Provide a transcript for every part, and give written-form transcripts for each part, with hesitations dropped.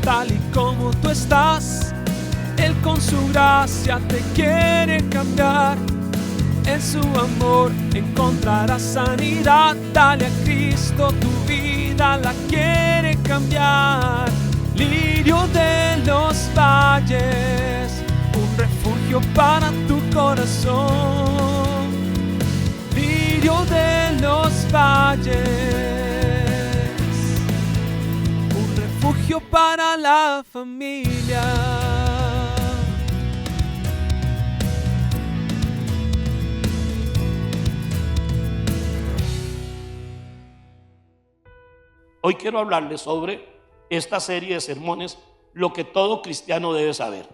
tal y como tú estás. Él con su gracia te quiere cambiar. En su amor encontrarás sanidad. Dale a Cristo, tu vida la quiere cambiar. Lirio de los valles, un refugio para tu corazón. Lirio de los valles, un refugio para la familia. Hoy quiero hablarles sobre esta serie de sermones, lo que todo cristiano debe saber.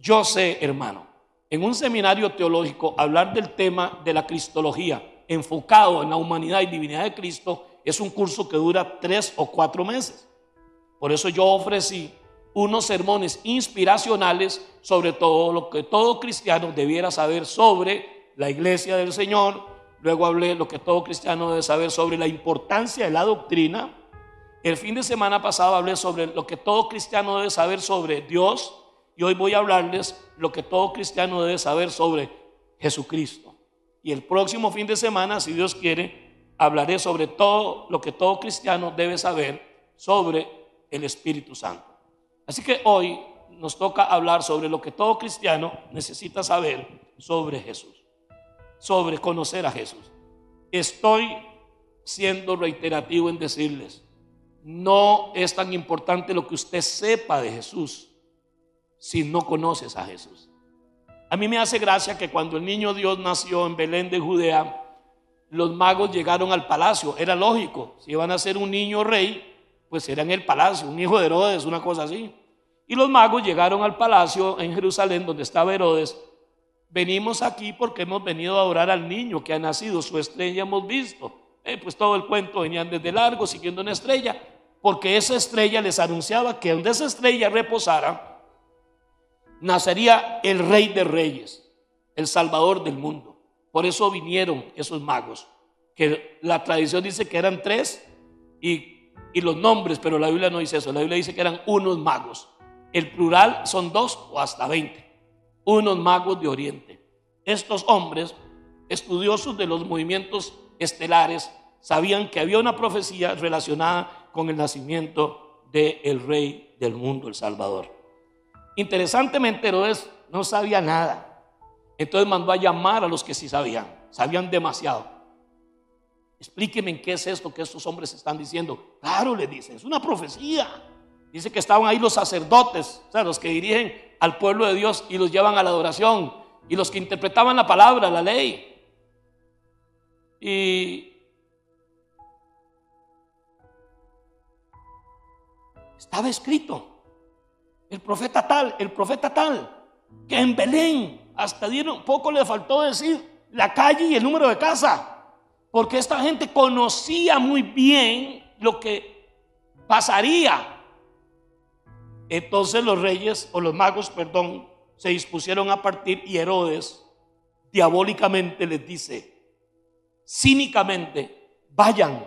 Yo sé, hermano, en un seminario teológico hablar del tema de la cristología enfocado en la humanidad y divinidad de Cristo es un curso que dura 3 o 4 meses. Por eso yo ofrecí unos sermones inspiracionales sobre todo lo que todo cristiano debiera saber sobre la iglesia del Señor. Luego hablé lo que todo cristiano debe saber sobre la importancia de la doctrina. El fin de semana pasado hablé sobre lo que todo cristiano debe saber sobre Dios, y hoy voy a hablarles lo que todo cristiano debe saber sobre Jesucristo. Y el próximo fin de semana, si Dios quiere, hablaré sobre todo lo que todo cristiano debe saber sobre el Espíritu Santo. Así que hoy nos toca hablar sobre lo que todo cristiano necesita saber sobre Jesús, sobre conocer a Jesús. Estoy siendo reiterativo en decirles: no es tan importante lo que usted sepa de Jesús si no conoces a Jesús. A mí me hace gracia que cuando el niño Dios nació en Belén de Judea, los magos llegaron al palacio. Era lógico, si iban a ser un niño rey, pues era en el palacio, un hijo de Herodes, una cosa así. Y los magos llegaron al palacio en Jerusalén donde estaba Herodes. Venimos aquí porque hemos venido a adorar al niño que ha nacido, su estrella hemos visto. Pues todo el cuento, venían desde largo siguiendo una estrella, porque esa estrella les anunciaba que donde esa estrella reposara nacería el Rey de Reyes, el Salvador del mundo. Por eso vinieron esos magos, que la tradición dice que eran 3 y los nombres, pero la Biblia no dice eso. La Biblia dice que eran unos magos. El plural son 2 o hasta 20, unos magos de Oriente. Estos hombres, estudiosos de los movimientos estelares, sabían que había una profecía relacionada con el nacimiento del Rey del mundo, el Salvador. Interesantemente, Herodes no sabía nada. Entonces mandó a llamar a los que sí sabían demasiado. Explíquenme en qué es esto que estos hombres están diciendo. Claro, le dicen, es una profecía. Dice que estaban ahí los sacerdotes, o sea, los que dirigen al pueblo de Dios y los llevan a la adoración, y los que interpretaban la palabra, la ley. Y estaba escrito: el profeta tal, que en Belén, hasta poco le faltó decir la calle y el número de casa, porque esta gente conocía muy bien lo que pasaría. Entonces los reyes, o los magos, perdón, se dispusieron a partir, y Herodes diabólicamente les dice, cínicamente: vayan,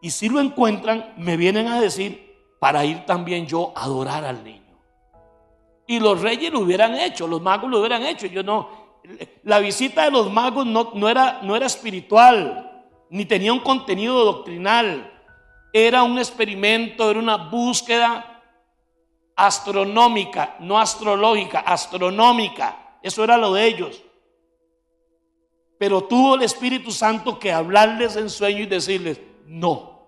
y si lo encuentran me vienen a decir para ir también yo a adorar al niño. Y los reyes lo hubieran hecho, los magos lo hubieran hecho. La visita de los magos no era espiritual, ni tenía un contenido doctrinal. Era un experimento, era una búsqueda astronómica, no astrológica, astronómica. Eso era lo de ellos. Pero tuvo el Espíritu Santo que hablarles en sueño y decirles: no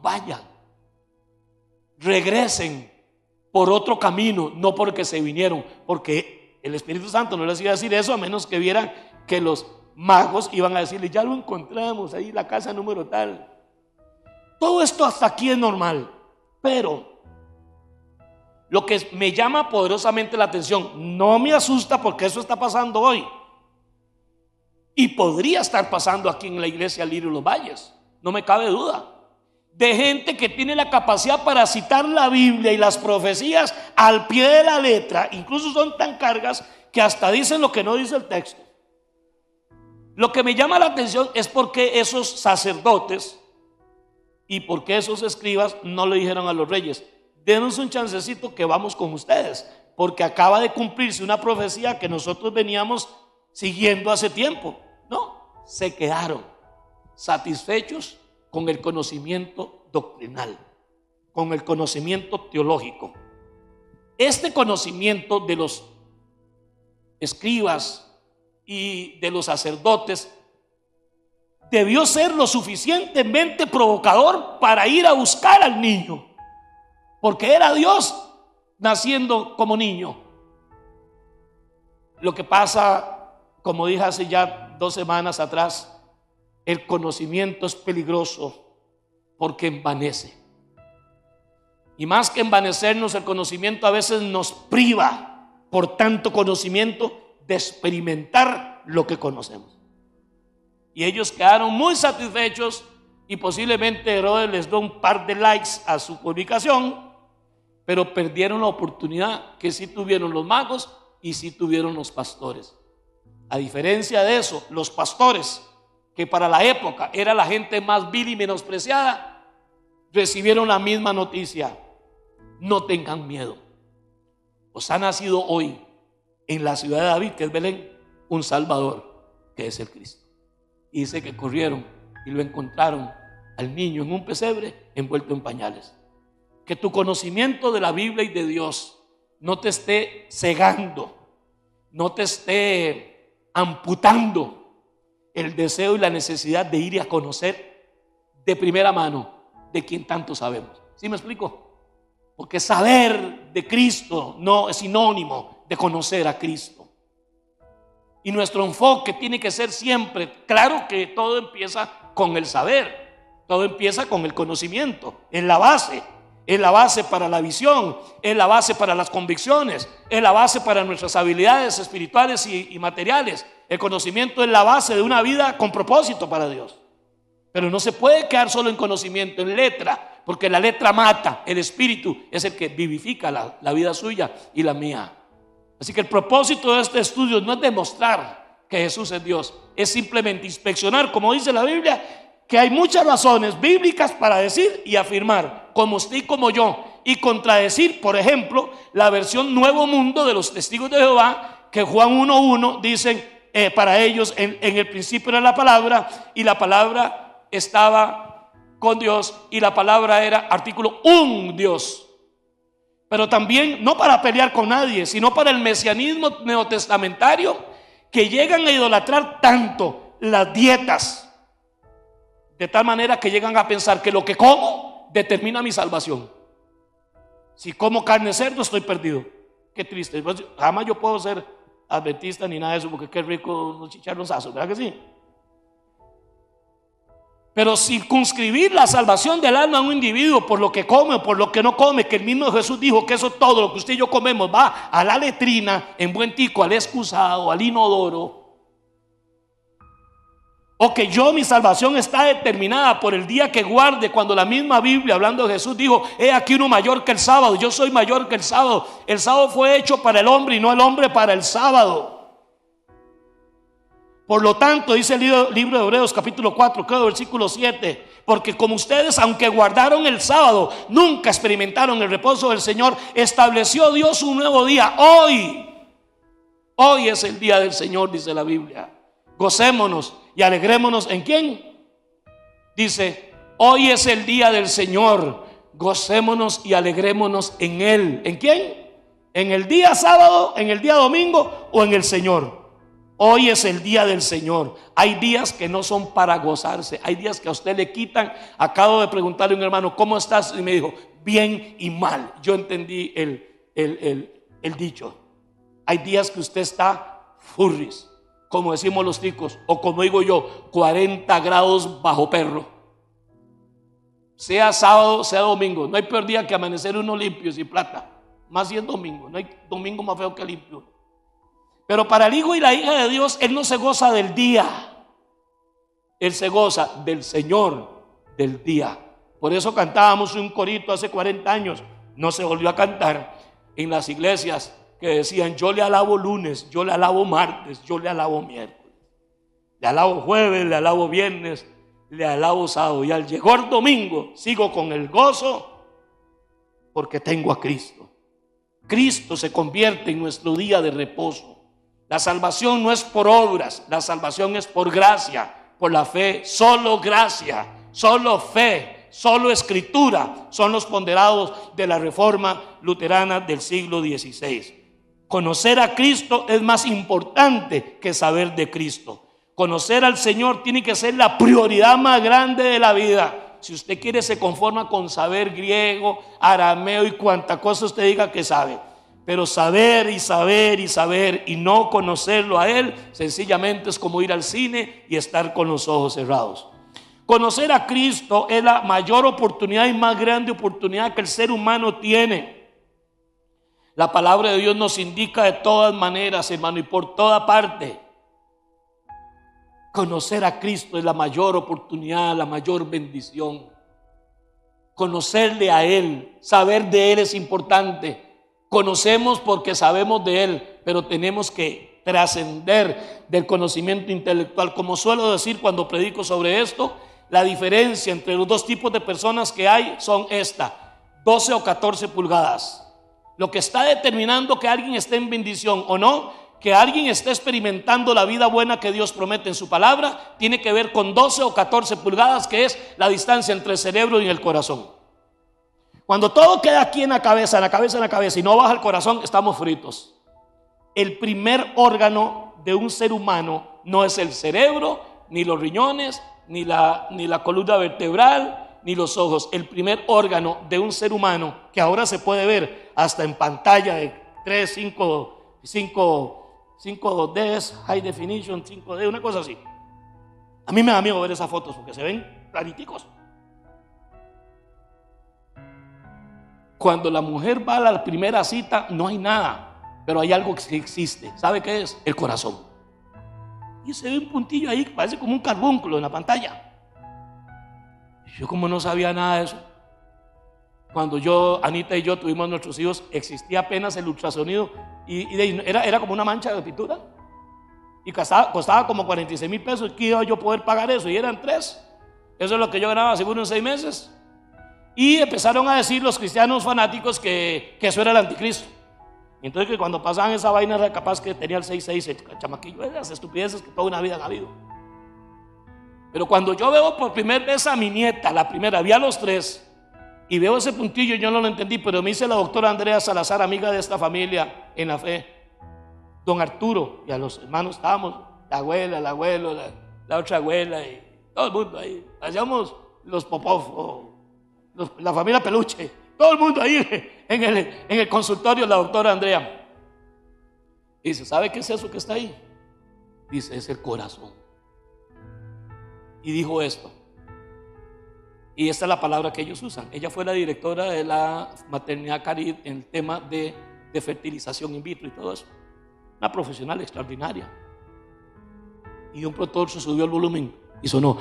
vayan, regresen por otro camino, no porque se vinieron, porque el Espíritu Santo no les iba a decir eso a menos que vieran que los magos iban a decirle: ya lo encontramos, ahí la casa número tal. Todo esto hasta aquí es normal, pero lo que me llama poderosamente la atención, no me asusta porque eso está pasando hoy, y podría estar pasando aquí en la iglesia Lirio Los Valles, no me cabe duda, de gente que tiene la capacidad para citar la Biblia y las profecías al pie de la letra. Incluso son tan cargas que hasta dicen lo que no dice el texto. Lo que me llama la atención es por qué esos sacerdotes y por qué esos escribas no le dijeron a los reyes: denos un chancecito que vamos con ustedes, porque acaba de cumplirse una profecía que nosotros veníamos siguiendo hace tiempo. No, se quedaron satisfechos con el conocimiento doctrinal, con el conocimiento teológico. Este conocimiento de los escribas y de los sacerdotes debió ser lo suficientemente provocador para ir a buscar al niño, porque era Dios naciendo como niño. Lo que pasa, como dije hace ya 2 semanas atrás, el conocimiento es peligroso porque envanece. Y más que envanecernos, el conocimiento a veces nos priva, por tanto conocimiento, de experimentar lo que conocemos. Y ellos quedaron muy satisfechos y posiblemente Herodes les dio un par de likes a su publicación, pero perdieron la oportunidad que sí tuvieron los magos y sí tuvieron los pastores. A diferencia de eso, los pastores, que para la época era la gente más vil y menospreciada, recibieron la misma noticia: no tengan miedo, os ha nacido hoy en la ciudad de David, que es Belén, un Salvador, que es el Cristo. Y dice que corrieron y lo encontraron al niño en un pesebre envuelto en pañales. Que tu conocimiento de la Biblia y de Dios no te esté cegando, no te esté amputando el deseo y la necesidad de ir a conocer de primera mano de quien tanto sabemos. ¿Sí me explico? Porque saber de Cristo no es sinónimo de conocer a Cristo. Y nuestro enfoque tiene que ser siempre, claro que todo empieza con el saber, todo empieza con el conocimiento, es la base para la visión, es la base para las convicciones, es la base para nuestras habilidades espirituales y materiales. El conocimiento es la base de una vida con propósito para Dios. Pero no se puede quedar solo en conocimiento, en letra, porque la letra mata. El espíritu es el que vivifica la vida suya y la mía. Así que el propósito de este estudio no es demostrar que Jesús es Dios, es simplemente inspeccionar, como dice la Biblia, que hay muchas razones bíblicas para decir y afirmar, como usted y como yo, y contradecir, por ejemplo, la versión Nuevo Mundo de los Testigos de Jehová, que Juan 1:1 dicen, para ellos en el principio era la palabra, y la palabra estaba con Dios, y la palabra era, artículo, un Dios. Pero también no para pelear con nadie, sino para el mesianismo neotestamentario, que llegan a idolatrar tanto las dietas, de tal manera que llegan a pensar que lo que como determina mi salvación. Si como carne de cerdo estoy perdido. Qué triste. Pues, jamás yo puedo ser adventista ni nada de eso, porque qué rico los chicharronazos, ¿verdad que sí? Pero circunscribir la salvación del alma a un individuo por lo que come o por lo que no come, que el mismo Jesús dijo que eso todo lo que usted y yo comemos va a la letrina, en buen tico, al excusado, al inodoro. O que mi salvación está determinada por el día que guarde, cuando la misma Biblia, hablando de Jesús, dijo: he aquí uno mayor que el sábado, yo soy mayor que el sábado. El sábado fue hecho para el hombre y no el hombre para el sábado. Por lo tanto, dice el libro de Hebreos capítulo 4, creo, versículo 7, porque como ustedes, aunque guardaron el sábado, nunca experimentaron el reposo del Señor, estableció Dios un nuevo día. Hoy es el día del Señor, dice la Biblia. Gocémonos y alegrémonos. ¿En quién? Dice: hoy es el día del Señor, gocémonos y alegrémonos en Él. ¿En quién? ¿En el día sábado, en el día domingo o en el Señor? Hoy es el día del Señor. Hay días que no son para gozarse. Hay días que a usted le quitan. Acabo de preguntarle a un hermano: ¿cómo estás? Y me dijo: bien y mal. Yo entendí el dicho. Hay días que usted está furris, como decimos los ticos, o como digo yo, 40 grados bajo perro. Sea sábado, sea domingo. No hay peor día que amanecer uno limpio sin plata. Más si es domingo. No hay domingo más feo que limpio. Pero para el hijo y la hija de Dios, él no se goza del día, él se goza del Señor del día. Por eso cantábamos un corito hace 40 años, no se volvió a cantar en las iglesias, que decían: yo le alabo lunes, yo le alabo martes, yo le alabo miércoles, le alabo jueves, le alabo viernes, le alabo sábado, y al llegar domingo sigo con el gozo, porque tengo a Cristo. Cristo se convierte en nuestro día de reposo. La salvación no es por obras, la salvación es por gracia, por la fe. Solo gracia, solo fe, solo escritura son los ponderados de la reforma luterana del siglo XVI. Conocer a Cristo es más importante que saber de Cristo. Conocer al Señor tiene que ser la prioridad más grande de la vida. Si usted quiere, se conforma con saber griego, arameo y cuanta cosa usted diga que sabe. Pero saber y saber y saber y no conocerlo a Él, sencillamente es como ir al cine y estar con los ojos cerrados. Conocer a Cristo es la mayor oportunidad y más grande oportunidad que el ser humano tiene. La palabra de Dios nos indica de todas maneras, hermano, y por toda parte. Conocer a Cristo es la mayor oportunidad, la mayor bendición. Conocerle a Él, saber de Él es importante. Conocemos porque sabemos de Él, pero tenemos que trascender del conocimiento intelectual. Como suelo decir cuando predico sobre esto, la diferencia entre los dos tipos de personas que hay son 12 o 14 pulgadas. Lo que está determinando que alguien esté en bendición o no, que alguien esté experimentando la vida buena que Dios promete en su palabra, tiene que ver con 12 o 14 pulgadas, que es la distancia entre el cerebro y el corazón. Cuando todo queda aquí en la cabeza y no baja al corazón, estamos fritos. El primer órgano de un ser humano no es el cerebro, ni los riñones, ni la columna vertebral, ni los ojos. El primer órgano de un ser humano, que ahora se puede ver hasta en pantalla de 3, 5D, high definition, 5D, una cosa así. A mí me da miedo ver esas fotos porque se ven clariticos. Cuando la mujer va a la primera cita, no hay nada, pero hay algo que sí existe. ¿Sabe qué es? El corazón. Y se ve un puntillo ahí que parece como un carbúnculo en la pantalla. Yo, como no sabía nada de eso, cuando Anita y yo tuvimos nuestros hijos, existía apenas el ultrasonido y era como una mancha de pintura y costaba como 46,000 pesos. ¿Qué iba yo a poder pagar eso? Y eran 3. Eso es lo que yo ganaba seguro en 6 meses. Y empezaron a decir los cristianos fanáticos que eso era el anticristo. Entonces, que cuando pasaban esa vaina era capaz que tenía el 666, el chamaquillo, las estupideces que toda una vida han habido. Pero cuando yo veo por primera vez a mi nieta, la primera, vi a los 3 y veo ese puntillo, yo no lo entendí, pero me dice la doctora Andrea Salazar, amiga de esta familia en la fe, don Arturo, y a los hermanos estábamos, la abuela, el abuelo, la otra abuela y todo el mundo ahí, hacíamos los Popov, la familia Peluche, todo el mundo ahí en el consultorio de la doctora Andrea. Y dice, ¿sabe qué es eso que está ahí? Dice, es el corazón. Y dijo esto, y esta es la palabra que ellos usan. Ella fue la directora de la maternidad Carid en el tema de fertilización in vitro y todo eso, una profesional extraordinaria. Y de un pronto se subió el volumen y sonó.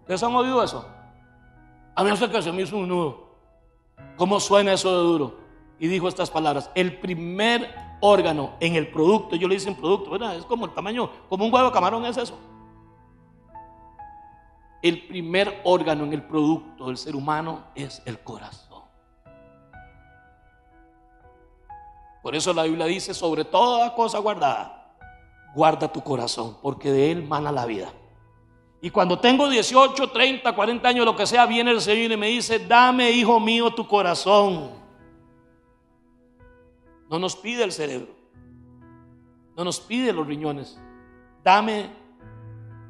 ¿Ustedes han oído eso? A mí no sé qué, se me hizo un nudo. ¿Cómo suena eso de duro? Y dijo estas palabras: el primer órgano en el producto, yo le dicen producto, ¿verdad? Es como el tamaño, como un huevo de camarón, es eso. El primer órgano en el producto del ser humano es el corazón. Por eso la Biblia dice, sobre toda cosa guardada, guarda tu corazón, porque de él mana la vida. Y cuando tengo 18, 30, 40 años, lo que sea, viene el Señor y me dice, dame, hijo mío, tu corazón. No nos pide el cerebro, no nos pide los riñones. Dame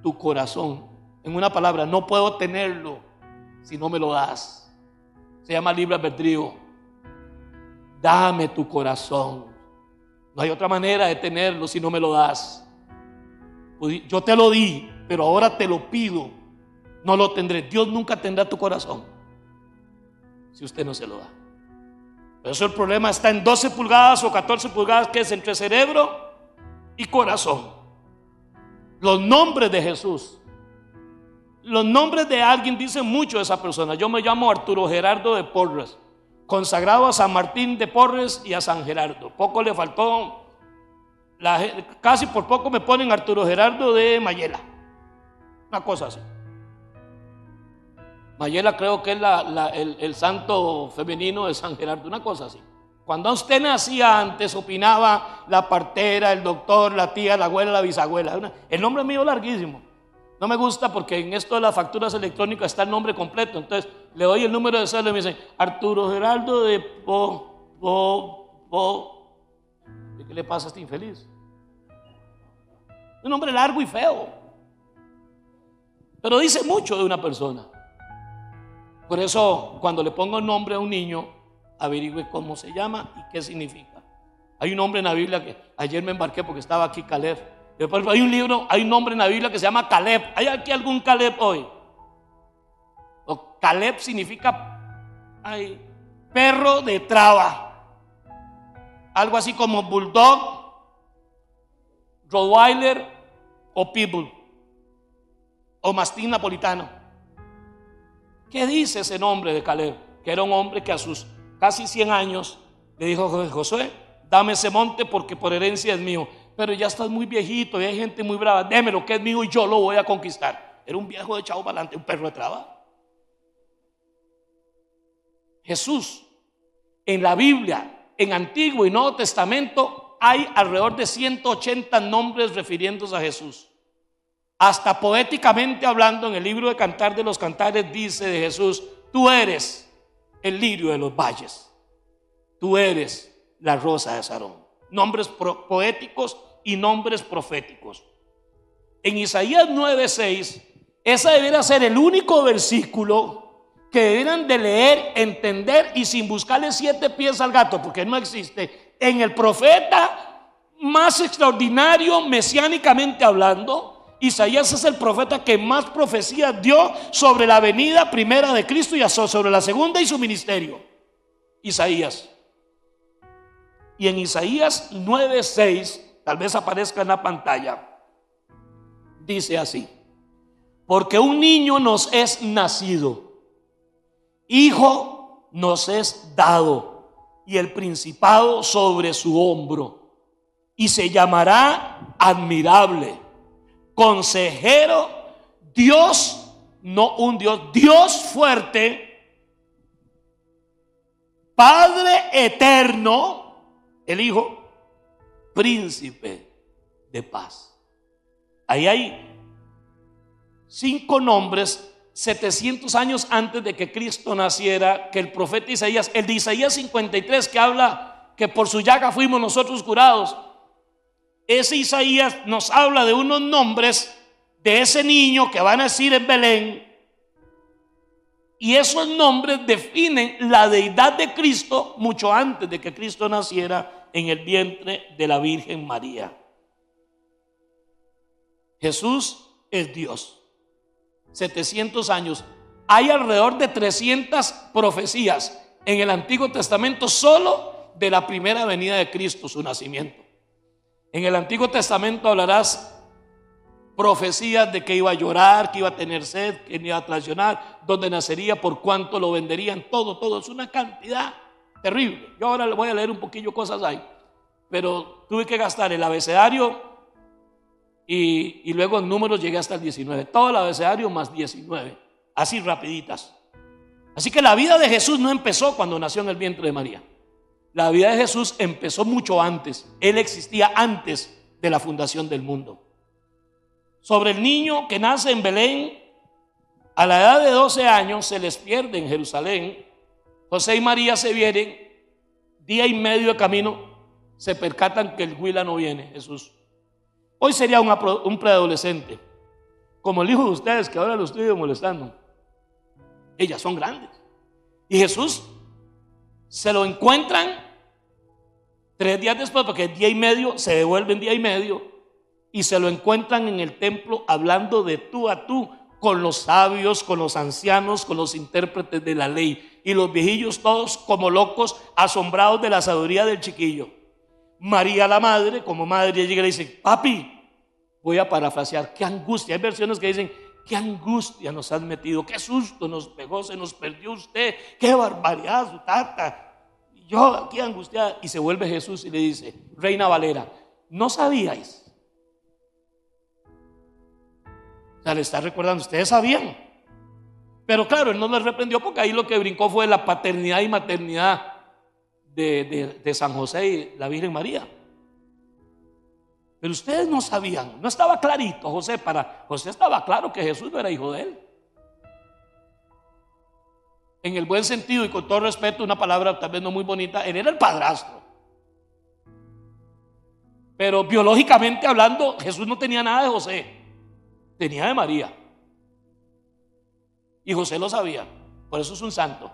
tu corazón. En una palabra, no puedo tenerlo si no me lo das. Se llama libre albedrío. Dame tu corazón. No hay otra manera de tenerlo si no me lo das. Yo te lo di, pero ahora te lo pido. No lo tendré. Dios nunca tendrá tu corazón si usted no se lo da. Por eso el problema está en 12 pulgadas o 14 pulgadas, que es entre cerebro y corazón. Los nombres de Jesús, los nombres de alguien dicen mucho de esa persona. Yo me llamo Arturo Gerardo de Porres, consagrado a San Martín de Porres y a San Gerardo. Poco le faltó, casi por poco me ponen Arturo Gerardo de Mayela, una cosa así. Mayela creo que es el santo femenino de San Gerardo, una cosa así. Cuando usted nacía antes, opinaba la partera, el doctor, la tía, la abuela, la bisabuela. El nombre mío es larguísimo. No me gusta porque en esto de las facturas electrónicas está el nombre completo. Entonces le doy el número de cédula y me dicen Arturo Geraldo de ¿Qué le pasa a este infeliz? Un nombre largo y feo, pero dice mucho de una persona. Por eso cuando le pongo el nombre a un niño, averigüe cómo se llama y qué significa. Hay un nombre en la Biblia que ayer me embarqué porque estaba aquí Caleb. Después hay un nombre en la Biblia que se llama Caleb. ¿Hay aquí algún Caleb hoy? O Caleb significa perro de traba, algo así como bulldog, rottweiler o pitbull o mastín napolitano. ¿Qué dice ese nombre de Caleb? Que era un hombre que a sus casi 100 años le dijo: Josué, dame ese monte porque por herencia es mío. Pero ya estás muy viejito y hay gente muy brava, démelo que es mío y yo lo voy a conquistar. Era un viejo echado para adelante, un perro de trabajo. Jesús, en la Biblia, en Antiguo y Nuevo Testamento, hay alrededor de 180 nombres refiriéndose a Jesús. Hasta poéticamente hablando, en el libro de Cantar de los Cantares dice de Jesús: tú eres el lirio de los valles, tú eres la rosa de Sarón. Nombres poéticos y nombres proféticos. En Isaías 9:6, ese debería ser el único versículo que debieran de leer, entender y sin buscarle 7 pies al gato, porque no existe. En el profeta más extraordinario, mesiánicamente hablando, Isaías es el profeta que más profecías dio sobre la venida primera de Cristo y sobre la segunda y su ministerio. Isaías. Y en Isaías 9:6, tal vez aparezca en la pantalla, dice así: porque un niño nos es nacido, hijo nos es dado, y el principado sobre su hombro, y se llamará admirable, consejero, Dios, no un Dios, Dios fuerte, Padre eterno, el Hijo, príncipe de paz. Ahí hay 5 nombres 700 años antes de que Cristo naciera, que el profeta Isaías, el de Isaías 53, que habla que por su llaga fuimos nosotros curados. Ese Isaías nos habla de unos nombres de ese niño que va a nacer en Belén, y esos nombres definen la deidad de Cristo mucho antes de que Cristo naciera en el vientre de la Virgen María. Jesús es Dios. 700 años. Hay alrededor de 300 profecías en el Antiguo Testamento solo de la primera venida de Cristo, su nacimiento. En el Antiguo Testamento hablarás profecías de que iba a llorar, que iba a tener sed, que iba a traicionar, dónde nacería, por cuánto lo venderían, todo. Es una cantidad terrible. Yo ahora le voy a leer un poquillo cosas ahí, pero tuve que gastar el abecedario y luego en números llegué hasta el 19. Todo el abecedario más 19, así rapiditas. Así que la vida de Jesús no empezó cuando nació en el vientre de María. La vida de Jesús empezó mucho antes. Él existía antes de la fundación del mundo. Sobre el niño que nace en Belén, a la edad de 12 años se les pierde en Jerusalén. José y María se vienen, día y medio de camino, se percatan que el huila no viene, Jesús. Hoy sería un preadolescente, como el hijo de ustedes que ahora lo estoy molestando. Ellas son grandes. Y Jesús se lo encuentran 3 días después, porque día y medio, se devuelven día y medio, y se lo encuentran en el templo hablando de tú a tú con los sabios, con los ancianos, con los intérpretes de la ley, y los viejillos todos como locos, asombrados de la sabiduría del chiquillo. María la madre, como madre, llega y le dice: papi, voy a parafrasear, qué angustia. Hay versiones que dicen: qué angustia nos han metido, qué susto nos pegó, se nos perdió usted, qué barbaridad su tata, y yo aquí angustiada. Y se vuelve Jesús y le dice: Reina Valera, ¿no sabíais? O sea, le está recordando, ustedes sabían Pero claro, él no le reprendió porque ahí lo que brincó fue la paternidad y maternidad de San José y la Virgen María. Pero ustedes no sabían, no estaba clarito José. Para José estaba claro que Jesús no era hijo de él. En el buen sentido y con todo respeto, una palabra tal vez no muy bonita, él era el padrastro. Pero biológicamente hablando, Jesús no tenía nada de José, tenía de María. Y José lo sabía, por eso es un santo,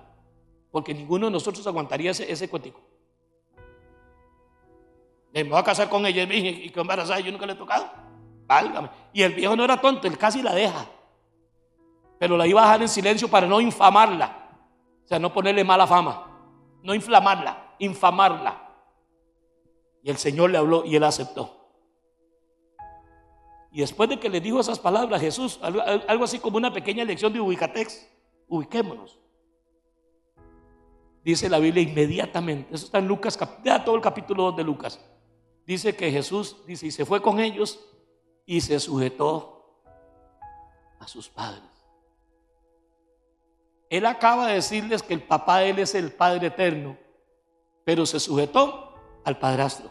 porque ninguno de nosotros aguantaría ese cuetico. Me voy a casar con ella y que embarazada, yo nunca le he tocado. Válgame. Y el viejo no era tonto, él casi la deja, pero la iba a dejar en silencio para no infamarla. O sea, no ponerle mala fama, no inflamarla, infamarla. Y el Señor le habló y él aceptó. Y después de que le dijo esas palabras, Jesús, algo así como una pequeña lección de ubicatex, ubiquémonos. Dice la Biblia inmediatamente, eso está en Lucas, todo el capítulo 2 de Lucas. Dice que Jesús, dice, y se fue con ellos y se sujetó a sus padres. Él acaba de decirles que el papá de él es el Padre eterno, pero se sujetó al padrastro.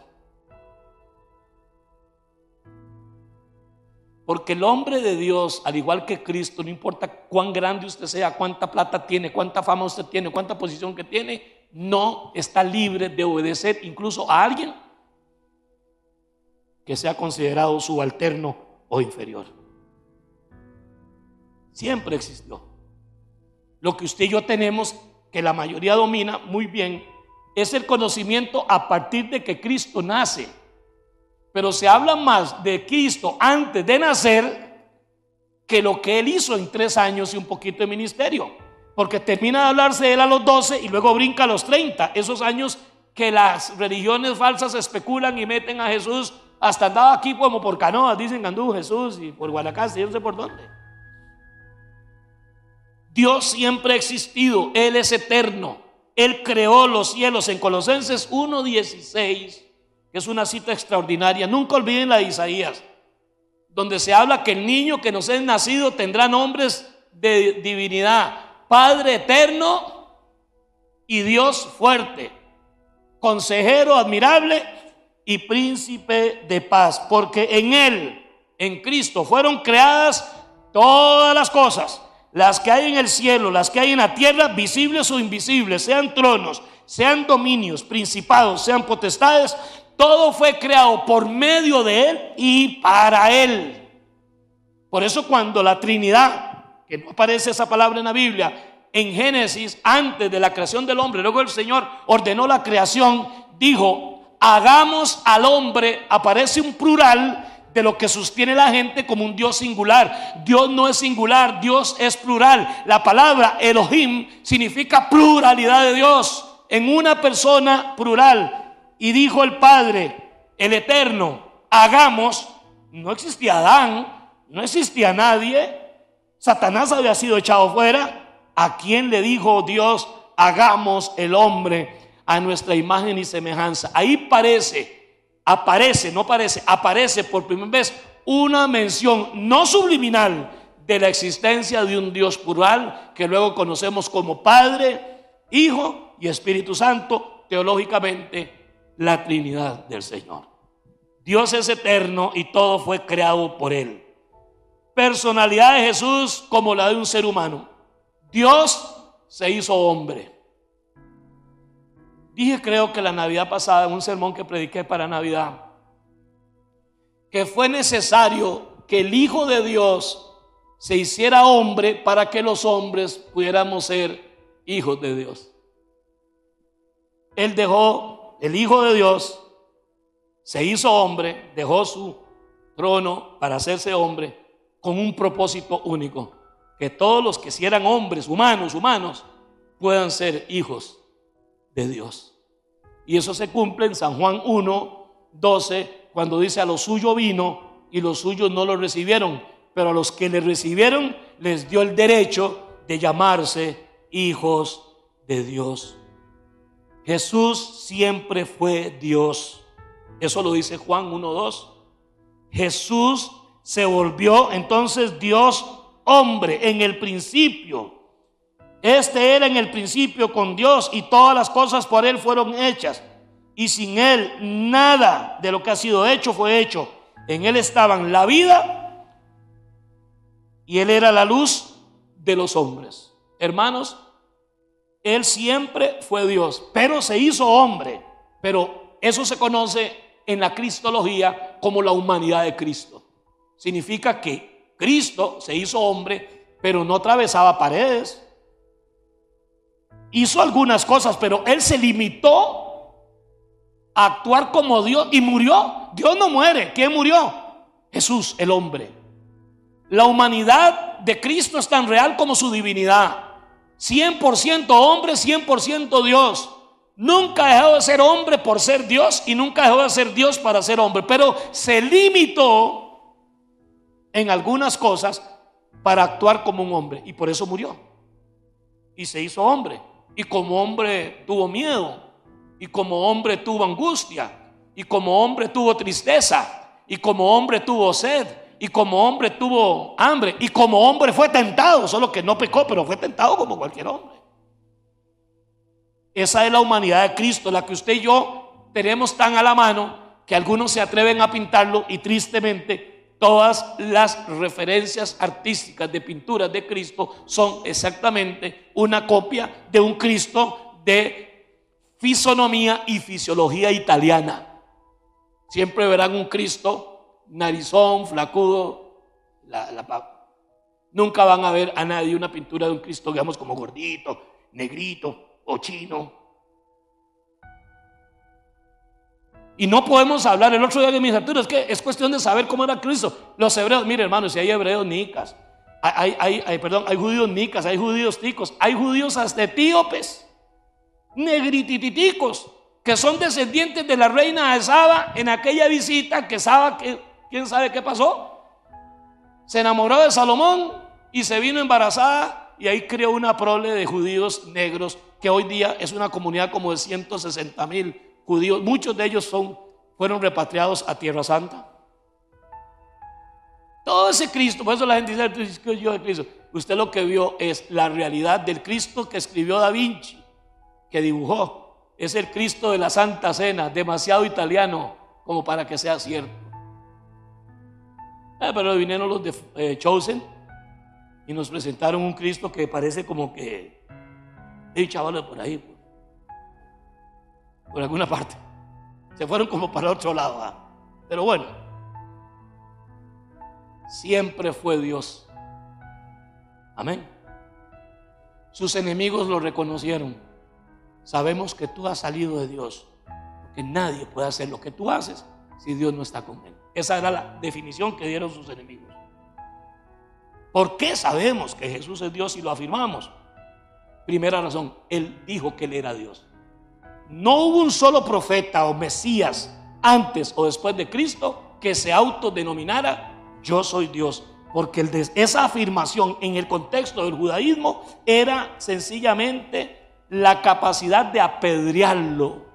Porque el hombre de Dios, al igual que Cristo, no importa cuán grande usted sea, cuánta plata tiene, cuánta fama usted tiene, cuánta posición que tiene, no está libre de obedecer incluso a alguien que sea considerado subalterno o inferior. Siempre existió. Lo que usted y yo tenemos, que la mayoría domina muy bien, es el conocimiento a partir de que Cristo nace. Pero se habla más de Cristo antes de nacer que lo que él hizo en 3 años y un poquito de ministerio. Porque termina de hablarse de él a los 12 y luego brinca a los 30. Esos años que las religiones falsas especulan y meten a Jesús. Hasta andaba aquí como por Canoas, dicen que anduvo Jesús, y por Guanacaste, y no sé por dónde. Dios siempre ha existido, Él es eterno, Él creó los cielos. En Colosenses 1:16, que es una cita extraordinaria, nunca olviden la de Isaías, donde se habla que el niño que nos es nacido tendrá nombres de divinidad: Padre eterno y Dios fuerte, Consejero admirable y Príncipe de paz, porque en Él, en Cristo, fueron creadas todas las cosas, las que hay en el cielo, las que hay en la tierra, visibles o invisibles, sean tronos, sean dominios, principados, sean potestades. Todo fue creado por medio de Él y para Él. Por eso cuando la Trinidad, que no aparece esa palabra en la Biblia, en Génesis, antes de la creación del hombre, luego el Señor ordenó la creación, dijo: hagamos al hombre, aparece un plural de lo que sostiene la gente como un Dios singular. Dios no es singular, Dios es plural. La palabra Elohim significa pluralidad de Dios, en una persona plural. Y dijo el Padre, el Eterno, hagamos. No existía Adán, no existía nadie, Satanás había sido echado fuera. ¿A quién le dijo Dios: hagamos el hombre a nuestra imagen y semejanza? Ahí aparece por primera vez una mención no subliminal de la existencia de un Dios plural, que luego conocemos como Padre, Hijo y Espíritu Santo, teológicamente la Trinidad del Señor. Dios es eterno y todo fue creado por Él. Personalidad de Jesús como la de un ser humano. Dios se hizo hombre. Dije, creo que la Navidad pasada, en un sermón que prediqué para Navidad, que fue necesario que el Hijo de Dios se hiciera hombre para que los hombres pudiéramos ser hijos de Dios. Él dejó, el Hijo de Dios se hizo hombre, dejó su trono para hacerse hombre con un propósito único: que todos los que si eran hombres, humanos, puedan ser hijos de Dios. Y eso se cumple en San Juan 1:12, cuando dice: a lo suyo vino y los suyos no lo recibieron, pero a los que le recibieron les dio el derecho de llamarse hijos de Dios. Jesús siempre fue Dios. Eso lo dice Juan 1:2. Jesús se volvió entonces Dios hombre. En el principio Este era en el principio con Dios y todas las cosas por Él fueron hechas. Y sin Él nada de lo que ha sido hecho fue hecho. En Él estaban la vida y Él era la luz de los hombres. Hermanos, Él siempre fue Dios, pero se hizo hombre. Pero eso se conoce en la cristología como la humanidad de Cristo. Significa que Cristo se hizo hombre, pero no atravesaba paredes. Hizo algunas cosas, pero Él se limitó a actuar como Dios y murió. Dios no muere. ¿Quién murió? Jesús, el hombre. La humanidad de Cristo es tan real como su divinidad. 100% hombre, 100% Dios. Nunca dejó de ser hombre por ser Dios y nunca dejó de ser Dios para ser hombre, pero se limitó en algunas cosas para actuar como un hombre y por eso murió y se hizo hombre. Y como hombre tuvo miedo, y como hombre tuvo angustia, y como hombre tuvo tristeza, y como hombre tuvo sed, y como hombre tuvo hambre, y como hombre fue tentado, solo que no pecó, pero fue tentado como cualquier hombre. Esa es la humanidad de Cristo, la que usted y yo tenemos tan a la mano que algunos se atreven a pintarlo, y tristemente todas las referencias artísticas de pinturas de Cristo son exactamente una copia de un Cristo de fisonomía y fisiología italiana. Siempre verán un Cristo narizón, flacudo, nunca van a ver a nadie una pintura de un Cristo, digamos, como gordito, negrito o chino. Y no podemos hablar. El otro día de mis lecturas, es que es cuestión de saber cómo era Cristo. Los hebreos, mire hermanos, si hay hebreos nicas, hay judíos nicas, hay judíos ticos, hay judíos hasta etíopes, negrititicos, que son descendientes de la reina de Saba en aquella visita que Saba, quién sabe qué pasó, se enamoró de Salomón y se vino embarazada y ahí creó una prole de judíos negros que hoy día es una comunidad como de 160,000 judíos. Muchos de ellos fueron repatriados a Tierra Santa. Todo ese Cristo, por eso la gente dice yo de Cristo. Usted lo que vio es la realidad del Cristo que escribió Da Vinci, que dibujó. Es el Cristo de la Santa Cena, demasiado italiano como para que sea cierto. Pero vinieron los de Chosen y nos presentaron un Cristo que parece como que hay chavales por ahí, por alguna parte. Se fueron como para otro lado, ¿eh? Pero bueno, siempre fue Dios. Amén. Sus enemigos lo reconocieron. Sabemos que tú has salido de Dios, porque nadie puede hacer lo que tú haces si Dios no está con él. Esa era la definición que dieron sus enemigos. ¿Por qué sabemos que Jesús es Dios y lo afirmamos? Primera razón, Él dijo que Él era Dios. No hubo un solo profeta o Mesías antes o después de Cristo que se autodenominara yo soy Dios, porque esa afirmación en el contexto del judaísmo era sencillamente la capacidad de apedrearlo,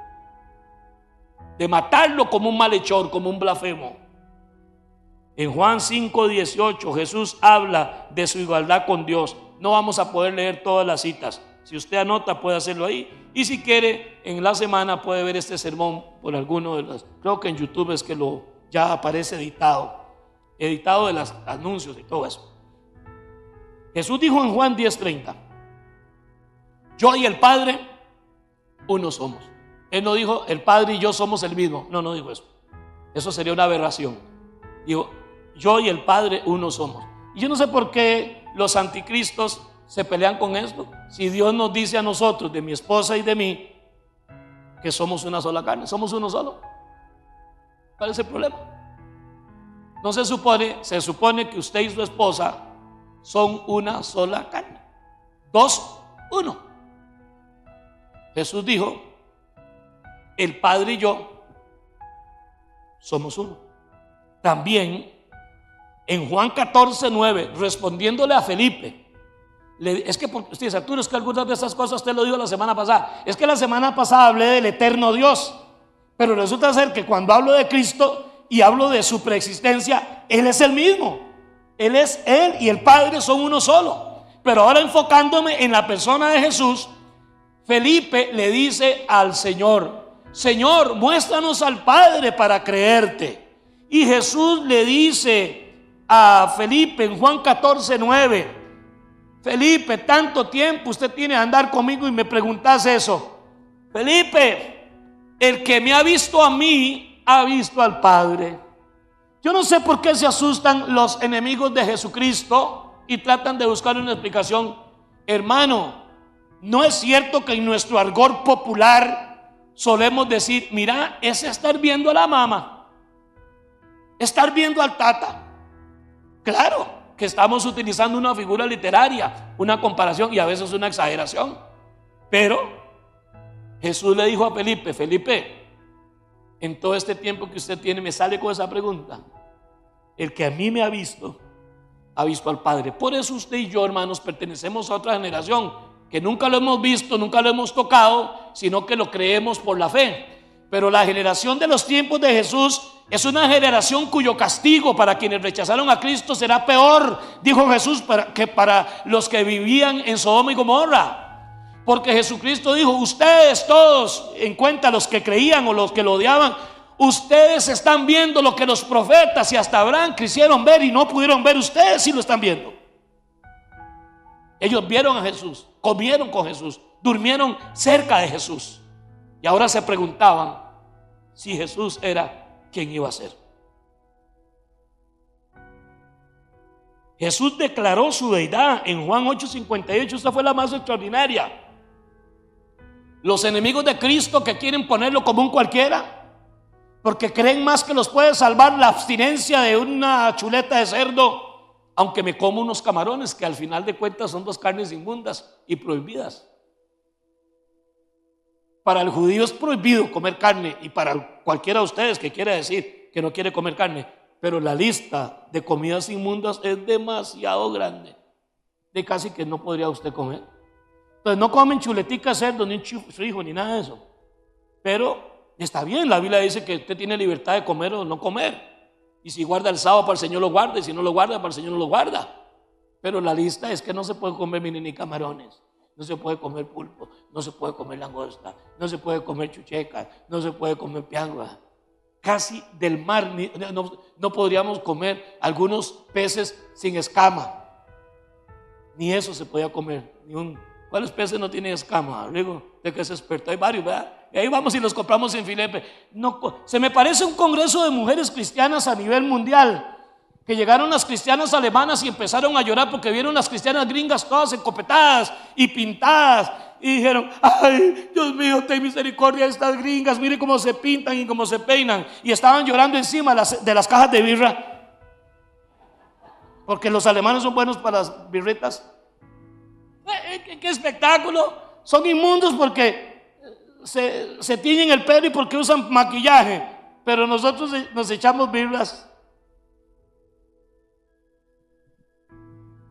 de matarlo como un malhechor, como un blasfemo. En Juan 5:18 Jesús habla de su igualdad con Dios. No vamos a poder leer todas las citas. Si usted anota puede hacerlo ahí, y si quiere en la semana puede ver este sermón por alguno de los, creo que en YouTube es que ya aparece editado de los anuncios y todo eso. Jesús dijo en Juan 10:30, yo y el Padre uno somos. Él no dijo el Padre y yo somos el mismo. No dijo eso. Eso sería una aberración. Dijo yo y el Padre uno somos. Y yo no sé por qué los anticristos se pelean con esto. Si Dios nos dice a nosotros, de mi esposa y de mí, que somos una sola carne, somos uno solo. ¿Cuál es el problema? No se supone que usted y su esposa son una sola carne. 2, 1. Jesús dijo, el Padre y yo somos uno. También en Juan 14:9, respondiéndole a Felipe, es que usted dice, Arturo, es que algunas de esas cosas usted lo dijo la semana pasada. Es que la semana pasada hablé del eterno Dios, pero resulta ser que cuando hablo de Cristo y hablo de su preexistencia, Él es el mismo. Él es Él y el Padre son uno solo. Pero ahora enfocándome en la persona de Jesús, Felipe le dice al Señor: Señor, muéstranos al Padre para creerte. Y Jesús le dice a Felipe en Juan 14:9: Felipe, tanto tiempo usted tiene de andar conmigo y me preguntas eso. Felipe, el que me ha visto a mí, ha visto al Padre. Yo no sé por qué se asustan los enemigos de Jesucristo y tratan de buscar una explicación. Hermano, no es cierto que en nuestro argot popular solemos decir: mira, es estar viendo a la mamá, estar viendo al tata. Claro que estamos utilizando una figura literaria, una comparación y a veces una exageración. Pero Jesús le dijo a Felipe: Felipe, en todo este tiempo que usted tiene, me sale con esa pregunta. El que a mí me ha visto al Padre. Por eso usted y yo, hermanos, pertenecemos a otra generación que nunca lo hemos visto, nunca lo hemos tocado, sino que lo creemos por la fe. Pero la generación de los tiempos de Jesús es una generación cuyo castigo para quienes rechazaron a Cristo será peor, dijo Jesús, que para los que vivían en Sodoma y Gomorra. Porque Jesucristo dijo: ustedes todos, en cuenta los que creían o los que lo odiaban, ustedes están viendo lo que los profetas y hasta Abraham quisieron ver y no pudieron ver. Ustedes sí lo están viendo. Ellos vieron a Jesús, comieron con Jesús, durmieron cerca de Jesús, y ahora se preguntaban si Jesús era quien iba a ser. Jesús declaró su deidad en Juan 8:58. Esta fue la más extraordinaria. Los enemigos de Cristo que quieren ponerlo como un cualquiera, porque creen más que los puede salvar la abstinencia de una chuleta de cerdo, aunque me como unos camarones, que al final de cuentas son dos carnes inmundas y prohibidas. Para el judío es prohibido comer carne, y para cualquiera de ustedes que quiera decir que no quiere comer carne, pero la lista de comidas inmundas es demasiado grande, de casi que no podría usted comer. Entonces no comen chuletica de cerdo, ni un chifrijo, ni nada de eso. Pero está bien, la Biblia dice que usted tiene libertad de comer o no comer. Y si guarda el sábado, para el Señor lo guarda, y si no lo guarda, para el Señor no lo guarda. Pero la lista es que no se puede comer ni camarones, no se puede comer pulpo, no se puede comer langosta, no se puede comer chucheca, no se puede comer piangua. Casi del mar no podríamos comer algunos peces sin escama. Ni eso se podía comer. ¿Cuáles peces no tienen escama? Digo, de que es experto. Hay varios, ¿verdad? Y ahí vamos y los compramos en Filipe. No, se me parece un congreso de mujeres cristianas a nivel mundial, que llegaron las cristianas alemanas y empezaron a llorar porque vieron las cristianas gringas todas encopetadas y pintadas, y dijeron: ay, Dios mío, ten misericordia de estas gringas, mire cómo se pintan y cómo se peinan. Y estaban llorando encima de las cajas de birra, porque los alemanes son buenos para las birretas. ¿Qué espectáculo! Son inmundos porque se tiñen el pelo y porque usan maquillaje, pero nosotros nos echamos birras.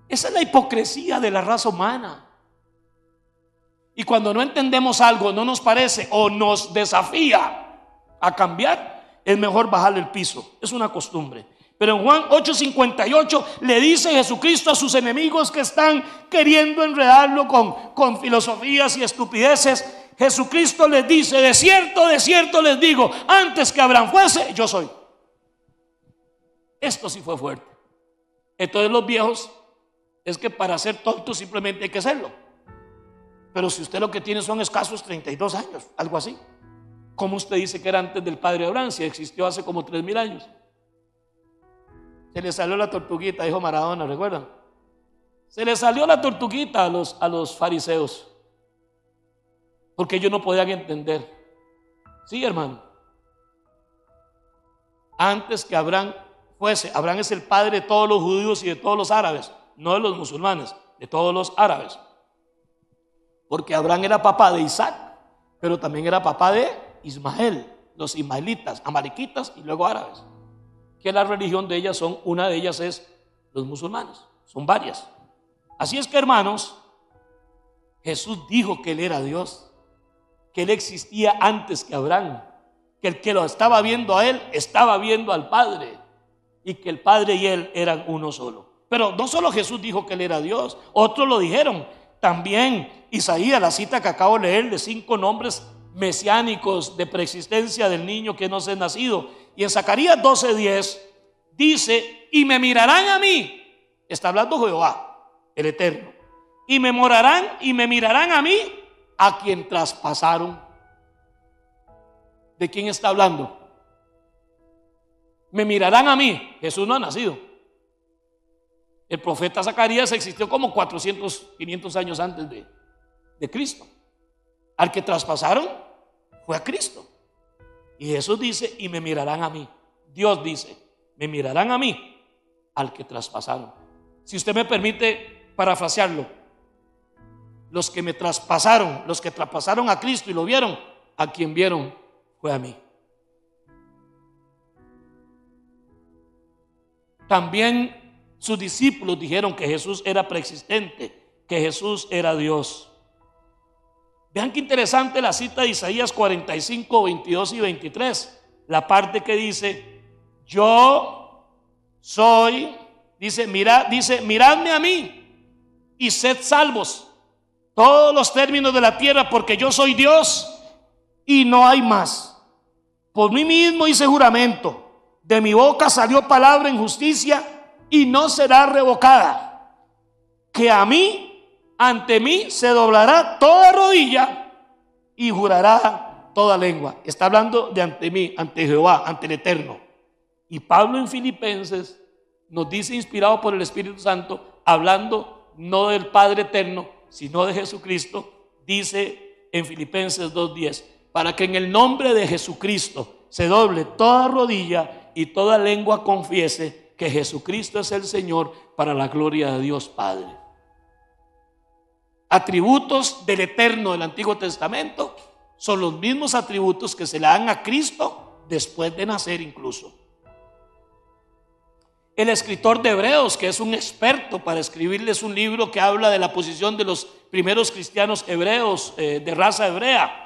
Esa es la hipocresía de la raza humana. Y cuando no entendemos algo, no nos parece o nos desafía a cambiar, es mejor bajarle el piso. Es una costumbre. Pero en Juan 8:58 le dice Jesucristo a sus enemigos que están queriendo enredarlo con filosofías y estupideces. Jesucristo les dice: de cierto les digo, antes que Abraham fuese, yo soy. Esto sí fue fuerte. Entonces los viejos, es que para ser tontos simplemente hay que serlo. Pero si usted lo que tiene son escasos 32 años, algo así, ¿cómo usted dice que era antes del padre Abraham si existió hace como 3000 años? Se le salió la tortuguita, dijo Maradona, ¿recuerdan? Se le salió la tortuguita a los fariseos, porque ellos no podían entender. Sí, hermano. Antes que Abraham fuese, Abraham es el padre de todos los judíos y de todos los árabes, no de los musulmanes, de todos los árabes. Porque Abraham era papá de Isaac, pero también era papá de Ismael, los ismaelitas, amalequitas y luego árabes. Que la religión de ellas una de ellas es los musulmanes, son varias. Así es que, hermanos, Jesús dijo que Él era Dios, que Él existía antes que Abraham, que el que lo estaba viendo a Él estaba viendo al Padre, y que el Padre y Él eran uno solo. Pero no solo Jesús dijo que Él era Dios, otros lo dijeron. También Isaías, la cita que acabo de leer de 5 nombres mesiánicos de preexistencia del niño que no se ha nacido. Y en Zacarías 12:10 dice: y me mirarán a mí, está hablando Jehová, el Eterno, y me mirarán a mí, a quien traspasaron. ¿De quién está hablando? Me mirarán a mí. Jesús no ha nacido. El profeta Zacarías existió como 400, 500 años antes de Cristo. Al que traspasaron fue a Cristo. Y Jesús dice: y me mirarán a mí. Dios dice: me mirarán a mí, al que traspasaron. Si usted me permite parafrasearlo, los que me traspasaron, los que traspasaron a Cristo y lo vieron, a quien vieron fue a mí. También sus discípulos dijeron que Jesús era preexistente, que Jesús era Dios. Vean qué interesante la cita de Isaías 45, 22 y 23. La parte que dice: yo soy, miradme a mí y sed salvos todos los términos de la tierra, porque yo soy Dios y no hay más. Por mí mismo hice juramento, de mi boca salió palabra en justicia y no será revocada, que ante mí se doblará toda rodilla y jurará toda lengua. Está hablando de ante mí, ante Jehová, ante el Eterno. Y Pablo en Filipenses nos dice, inspirado por el Espíritu Santo, hablando no del Padre Eterno, sino de Jesucristo, dice en Filipenses 2:10: para que en el nombre de Jesucristo se doble toda rodilla y toda lengua confiese que Jesucristo es el Señor, para la gloria de Dios Padre. Atributos del Eterno del Antiguo Testamento son los mismos atributos que se le dan a Cristo después de nacer incluso. El escritor de Hebreos, que es un experto para escribirles un libro que habla de la posición de los primeros cristianos hebreos, de raza hebrea,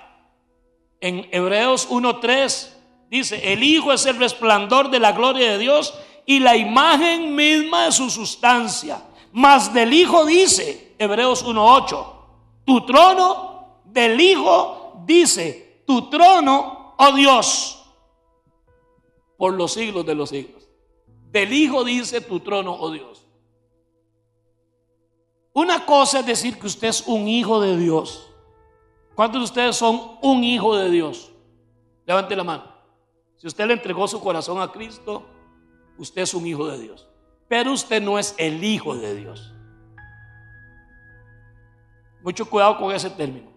en Hebreos 1:3 dice: el Hijo es el resplandor de la gloria de Dios y la imagen misma de su sustancia. Mas del Hijo dice, Hebreos 1:8, tu trono, del Hijo dice, tu trono, oh Dios, por los siglos de los siglos. Del Hijo dice, tu trono, oh Dios. Una cosa es decir que usted es un hijo de Dios. ¿Cuántos de ustedes son un hijo de Dios? Levante la mano. Si usted le entregó su corazón a Cristo, usted es un hijo de Dios. Pero usted no es el hijo de Dios. Mucho cuidado con ese término.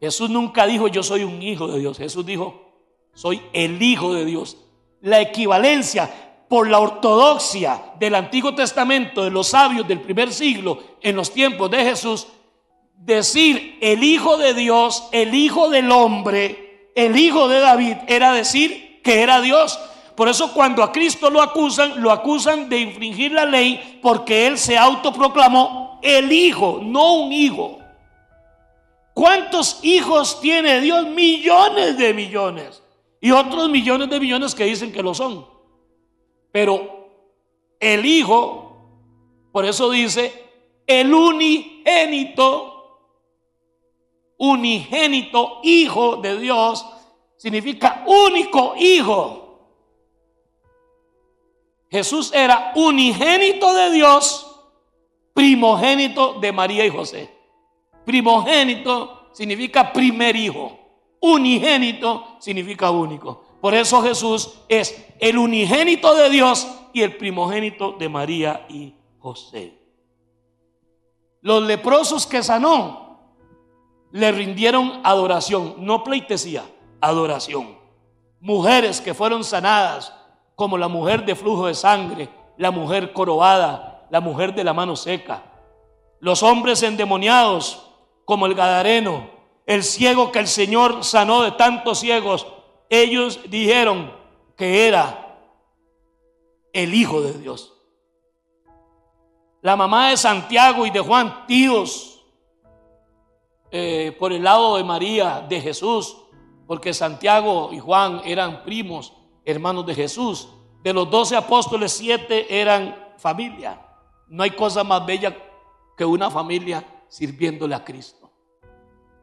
Jesús nunca dijo yo soy un hijo de Dios. Jesús dijo soy el hijo de Dios. La equivalencia por la ortodoxia del Antiguo Testamento, de los sabios del primer siglo, en los tiempos de Jesús, decir el Hijo de Dios, el Hijo del hombre, el Hijo de David, era decir que era Dios. Por eso cuando a Cristo lo acusan de infringir la ley, porque Él se autoproclamó el Hijo, no un hijo. ¿Cuántos hijos tiene Dios? Millones de millones. Y otros millones de millones que dicen que lo son. Pero el Hijo, por eso dice el unigénito Hijo de Dios, significa único hijo. Jesús era unigénito de Dios, primogénito de María y José. Primogénito significa primer hijo, unigénito significa único. Por eso Jesús es el unigénito de Dios y el primogénito de María y José. Los leprosos que sanó le rindieron adoración, no pleitesía, adoración. Mujeres que fueron sanadas, como la mujer de flujo de sangre, la mujer jorobada, la mujer de la mano seca. Los hombres endemoniados, como el gadareno, el ciego que el Señor sanó de tantos ciegos. Ellos dijeron que era el Hijo de Dios. La mamá de Santiago y de Juan, tíos por el lado de María, de Jesús, porque Santiago y Juan eran primos, hermanos de Jesús. De los 12 apóstoles, 7 eran familia. no hay cosa más bella que una familia sirviéndole a Cristo.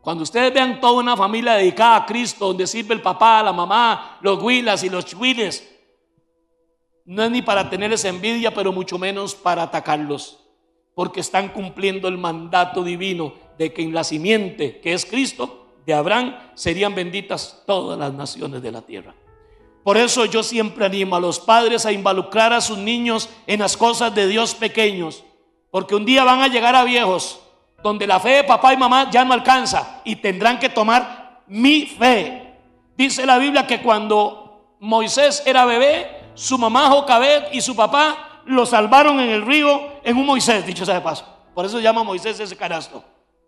Cuando ustedes vean toda una familia dedicada a Cristo, donde sirve el papá, la mamá, los huilas y los chuiles, no es ni para tenerles envidia, pero mucho menos para atacarlos, porque están cumpliendo el mandato divino de que en la simiente, que es Cristo, de Abraham, serían benditas todas las naciones de la tierra. Por eso yo siempre animo a los padres a involucrar a sus niños en las cosas de Dios pequeños, porque un día van a llegar a viejos donde la fe de papá y mamá ya no alcanza y tendrán que tomar mi fe. Dice la Biblia que cuando Moisés era bebé, su mamá Jocabed y su papá lo salvaron en el río en un Moisés, dicho sea de paso. Por eso se llama Moisés ese canasto,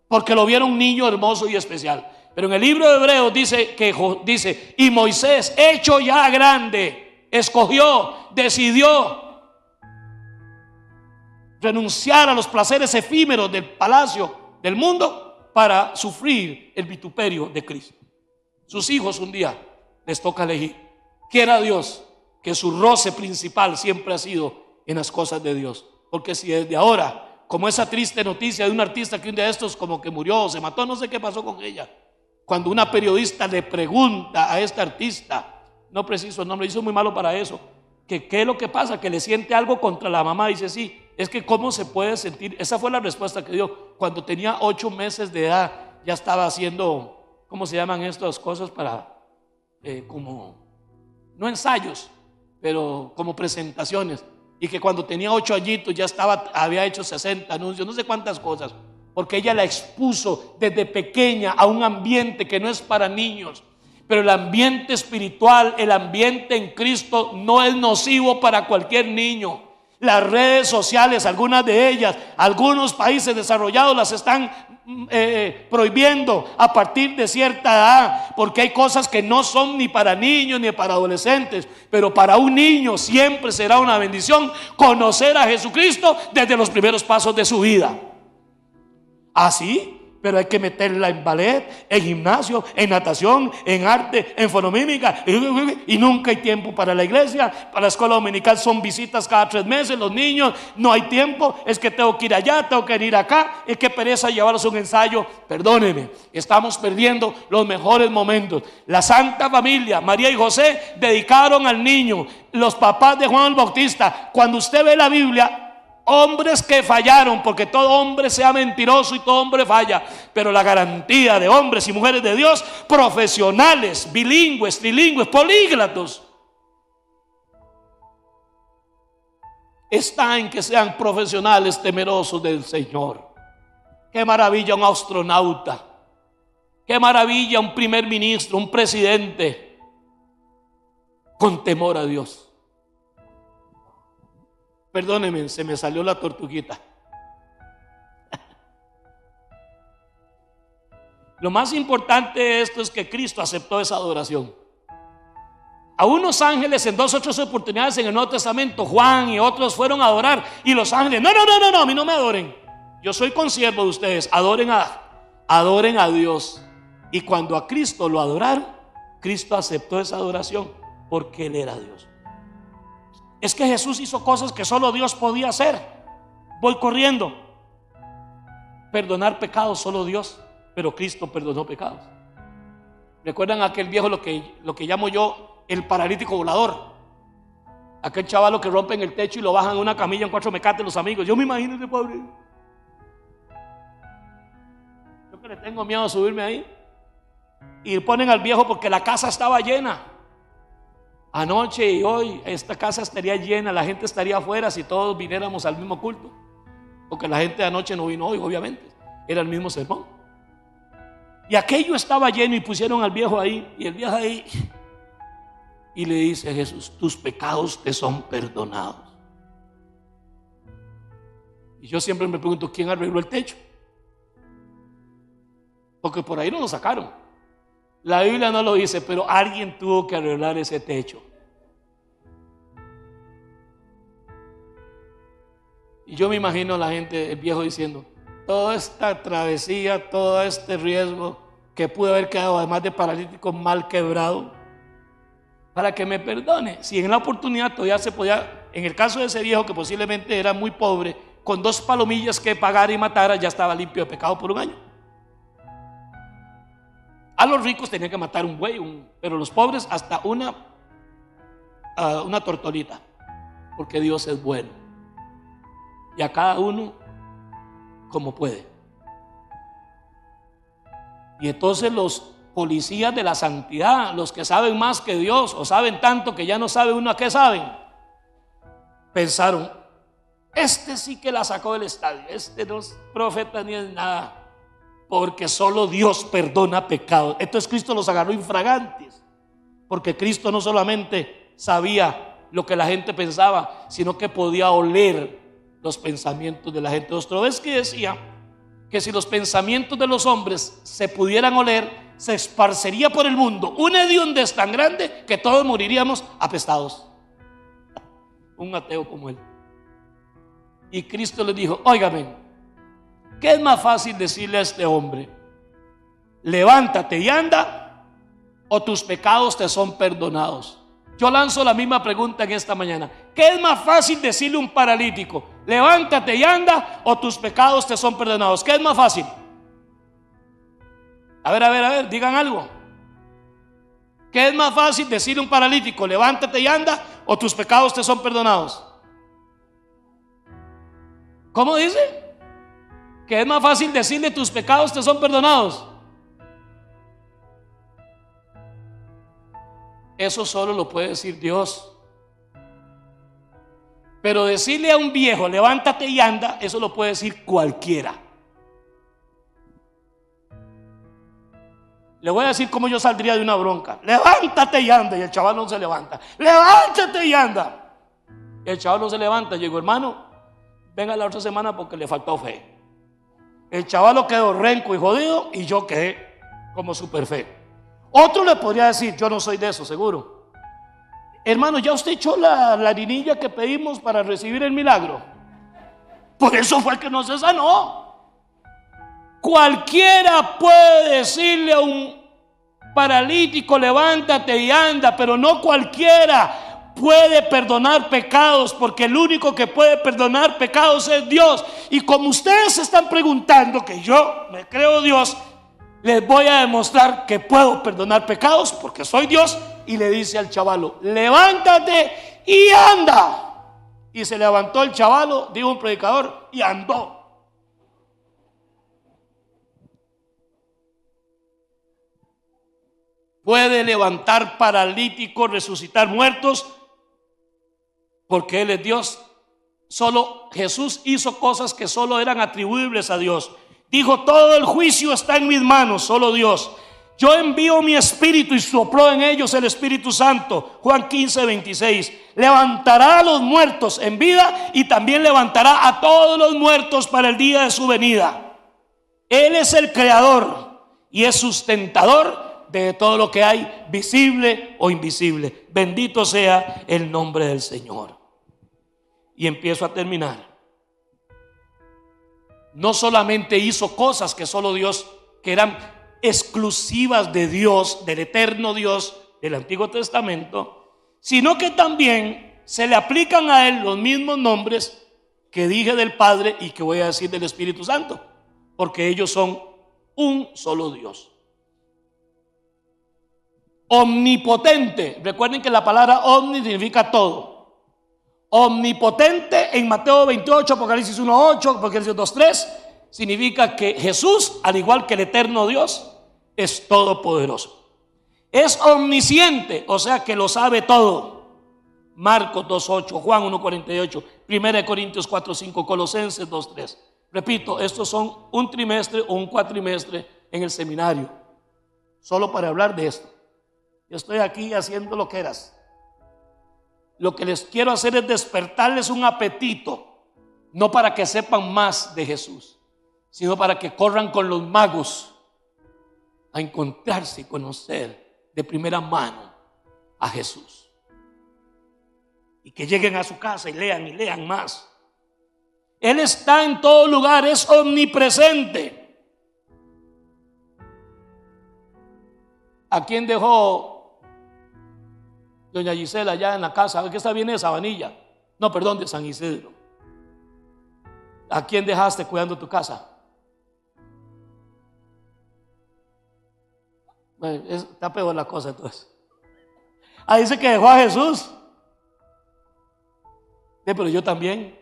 porque lo vieron un niño hermoso y especial. Pero en el libro de Hebreos dice, y Moisés, hecho ya grande, escogió, decidió renunciar a los placeres efímeros del palacio del mundo para sufrir el vituperio de Cristo. Sus hijos un día les toca elegir. Quiera Dios que su roce principal siempre ha sido en las cosas de Dios, porque si desde ahora, como esa triste noticia de un artista que un día de estos como que murió o se mató, no sé qué pasó con ella, cuando una periodista le pregunta a este artista, no preciso el nombre, hizo muy malo para eso, que qué es lo que pasa, que le siente algo contra la mamá. Dice, sí, es que cómo se puede sentir. Esa fue la respuesta que dio. Cuando tenía 8 meses de edad, ya estaba haciendo, ¿cómo se llaman estas cosas? Para, como, no ensayos, pero como presentaciones. Y que cuando tenía 8 añitos ya había hecho 60 anuncios, no sé cuántas cosas, porque ella la expuso desde pequeña a un ambiente que no es para niños. Pero el ambiente espiritual, el ambiente en Cristo no es nocivo para cualquier niño. Las redes sociales, algunas de ellas, algunos países desarrollados las están prohibiendo a partir de cierta edad, porque hay cosas que no son ni para niños ni para adolescentes. Pero para un niño siempre será una bendición conocer a Jesucristo desde los primeros pasos de su vida. Así, pero hay que meterla en ballet, en gimnasio, en natación, en arte, en fonomímica, y nunca hay tiempo para la iglesia. Para la escuela dominical son visitas cada 3 meses. Los niños, no hay tiempo, es que tengo que ir allá, tengo que ir acá, es que pereza llevarlos a un ensayo. Perdóneme, estamos perdiendo los mejores momentos. La Santa Familia, María y José, dedicaron al niño. Los papás de Juan el Bautista, cuando usted ve la Biblia, hombres que fallaron, porque todo hombre sea mentiroso y todo hombre falla, pero la garantía de hombres y mujeres de Dios, profesionales, bilingües, trilingües, políglatos, está en que sean profesionales temerosos del Señor. Qué maravilla un astronauta, qué maravilla un primer ministro, un presidente con temor a Dios. Perdónenme, se me salió la tortuguita. Lo más importante de esto es que Cristo aceptó esa adoración. A unos ángeles en 2 otras oportunidades en el Nuevo Testamento, Juan y otros fueron a adorar, y los ángeles, no, a mí no me adoren. Yo soy consiervo de ustedes, adoren a Dios. Y cuando a Cristo lo adoraron, Cristo aceptó esa adoración porque Él era Dios. Es que Jesús hizo cosas que solo Dios podía hacer. Voy corriendo. Perdonar pecados solo Dios, pero Cristo perdonó pecados. ¿Recuerdan aquel viejo, lo que llamo yo el paralítico volador? Aquel chavalo que rompen el techo y lo bajan en una camilla en 4 mecates los amigos. Yo me imagino ese pobre. Yo que le tengo miedo a subirme ahí. Y ponen al viejo porque la casa estaba llena. Anoche y hoy esta casa estaría llena, la gente estaría afuera si todos viniéramos al mismo culto, porque la gente de anoche no vino hoy, obviamente, era el mismo sermón. Y aquello estaba lleno y pusieron al viejo ahí, y el viejo ahí, y le dice a Jesús, tus pecados te son perdonados. Y yo siempre me pregunto, ¿quién arregló el techo? Porque por ahí no lo sacaron. La Biblia no lo dice, pero alguien tuvo que arreglar ese techo. Y yo me imagino a la gente, el viejo diciendo, toda esta travesía, todo este riesgo que pude haber quedado, además de paralítico, mal quebrado, para que me perdone. Si en la oportunidad todavía se podía, en el caso de ese viejo que posiblemente era muy pobre, con 2 palomillas que pagara y matara ya estaba limpio de pecado por un año. A los ricos tenían que matar un buey, pero los pobres hasta una tortolita, porque Dios es bueno y a cada uno como puede. Y entonces los policías de la santidad, los que saben más que Dios o saben tanto que ya no sabe uno a qué saben, pensaron: este sí que la sacó del estadio, este no es profeta ni es nada, porque solo Dios perdona pecados. Entonces Cristo los agarró infragantes, porque Cristo no solamente sabía lo que la gente pensaba, sino que podía oler los pensamientos de la gente. Dostoyevski decía que si los pensamientos de los hombres se pudieran oler, se esparcería por el mundo un hediondo tan grande que todos moriríamos apestados. Un ateo como él. Y Cristo les dijo: óigame, ¿qué es más fácil decirle a este hombre? Levántate y anda, o tus pecados te son perdonados. Yo lanzo la misma pregunta en esta mañana. ¿Qué es más fácil decirle a un paralítico? Levántate y anda, o tus pecados te son perdonados. ¿Qué es más fácil? A ver, digan algo. ¿Qué es más fácil decirle a un paralítico? Levántate y anda, o tus pecados te son perdonados. ¿Cómo dice? Que es más fácil decirle: tus pecados te son perdonados. Eso solo lo puede decir Dios. Pero decirle a un viejo: levántate y anda, eso lo puede decir cualquiera. Le voy a decir cómo yo saldría de una bronca. Levántate y anda, y el chaval no se levanta. Levántate y anda, y el chaval no se levanta. Llegó: hermano, venga la otra semana porque le faltó fe. El chaval quedó renco y jodido, y yo quedé como super fe. Otro le podría decir: yo no soy de eso, seguro. Hermano, ¿ya usted echó la harinilla que pedimos para recibir el milagro? Por eso fue que no se sanó. Cualquiera puede decirle a un paralítico: levántate y anda, pero no cualquiera puede perdonar pecados, porque el único que puede perdonar pecados es Dios. Y como ustedes se están preguntando que yo me creo Dios, les voy a demostrar que puedo perdonar pecados porque soy Dios. Y le dice al chavalo: levántate y anda. Y se levantó el chavalo, dijo un predicador, y andó. Puede levantar paralíticos, resucitar muertos, porque Él es Dios. Solo Jesús hizo cosas que solo eran atribuibles a Dios. Dijo: todo el juicio está en mis manos, solo Dios. Yo envío mi espíritu, y sopló en ellos el Espíritu Santo. Juan 15:26. Levantará a los muertos en vida, y también levantará a todos los muertos para el día de su venida. Él es el creador y es sustentador de todo lo que hay, visible o invisible. Bendito sea el nombre del Señor. Y empiezo a terminar. No solamente hizo cosas que solo Dios, que eran exclusivas de Dios, del eterno Dios del Antiguo Testamento, sino que también se le aplican a Él los mismos nombres que dije del Padre y que voy a decir del Espíritu Santo, porque ellos son un solo Dios. Omnipotente. Recuerden que la palabra omni significa todo. Omnipotente en Mateo 28, Apocalipsis 1:8, Apocalipsis 2:3, significa que Jesús, al igual que el eterno Dios, es todopoderoso. Es omnisciente, o sea que lo sabe todo. Marcos 2:8, Juan 1:48, 1 Corintios 4:5, Colosenses 2:3. Repito, estos son un trimestre o un cuatrimestre en el seminario, solo para hablar de esto. Yo estoy aquí haciendo lo que eras. Lo que les quiero hacer es despertarles un apetito, no para que sepan más de Jesús, sino para que corran con los magos a encontrarse y conocer de primera mano a Jesús, y que lleguen a su casa y lean más. Él está en todo lugar, es omnipresente. ¿A quién dejó doña Gisela allá en la casa? ¿A qué está bien de Sabanilla? No, perdón, de San Isidro. ¿A quién dejaste cuidando tu casa? Bueno, está peor la cosa entonces. Ah, dice que dejó a Jesús. Pero yo también.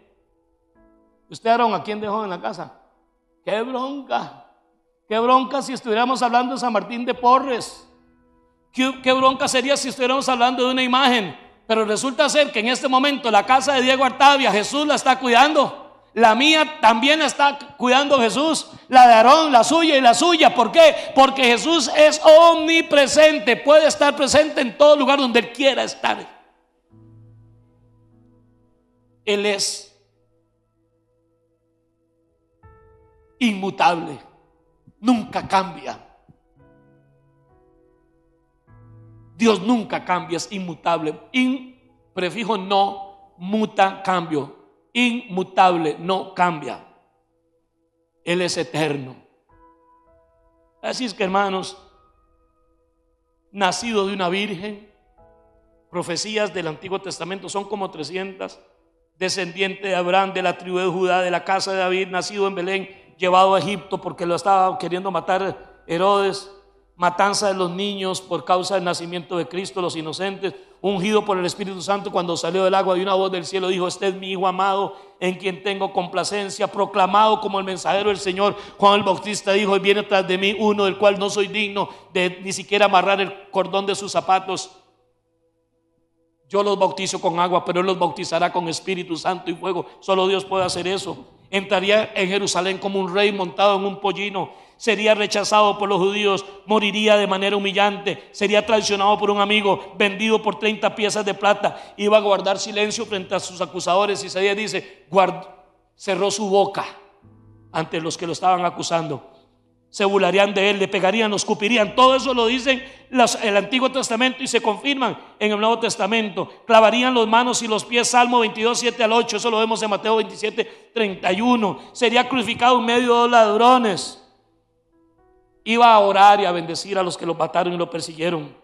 ¿Usted, Aarón, a quién dejó en la casa? ¡Qué bronca! ¡Qué bronca si estuviéramos hablando de San Martín de Porres! ¿Qué bronca sería si estuviéramos hablando de una imagen? Pero resulta ser que en este momento la casa de Diego Artavia, Jesús la está cuidando. La mía también la está cuidando Jesús. La de Aarón, la suya y la suya. ¿Por qué? Porque Jesús es omnipresente. Puede estar presente en todo lugar donde Él quiera estar. Él es inmutable. Nunca cambia. Dios nunca cambia, es inmutable. Prefijo no, muta, cambio. Inmutable, no cambia. Él es eterno. Así es que, hermanos, nacido de una virgen, profecías del Antiguo Testamento son como 300, descendiente de Abraham, de la tribu de Judá, de la casa de David, nacido en Belén, llevado a Egipto porque lo estaba queriendo matar Herodes, matanza de los niños por causa del nacimiento de Cristo, los inocentes, ungido por el Espíritu Santo cuando salió del agua, y una voz del cielo dijo: este es mi Hijo amado, en quien tengo complacencia, proclamado como el mensajero del Señor. Juan el Bautista dijo: viene tras de mí uno del cual no soy digno de ni siquiera amarrar el cordón de sus zapatos. Yo los bautizo con agua, pero Él los bautizará con Espíritu Santo y fuego. Solo Dios puede hacer eso. Entraría en Jerusalén como un rey montado en un pollino. Sería rechazado por los judíos, moriría de manera humillante, sería traicionado por un amigo, vendido por 30 piezas de plata. Iba a guardar silencio frente a sus acusadores. Isaías dice: cerró su boca ante los que lo estaban acusando. Se burlarían de él, le pegarían, lo escupirían. Todo eso lo dicen el Antiguo Testamento y se confirman en el Nuevo Testamento. Clavarían las manos y los pies, Salmo 22, 7 al 8. Eso lo vemos en Mateo 27, 31. Sería crucificado en medio de los ladrones. Iba a orar y a bendecir a los que lo mataron y lo persiguieron.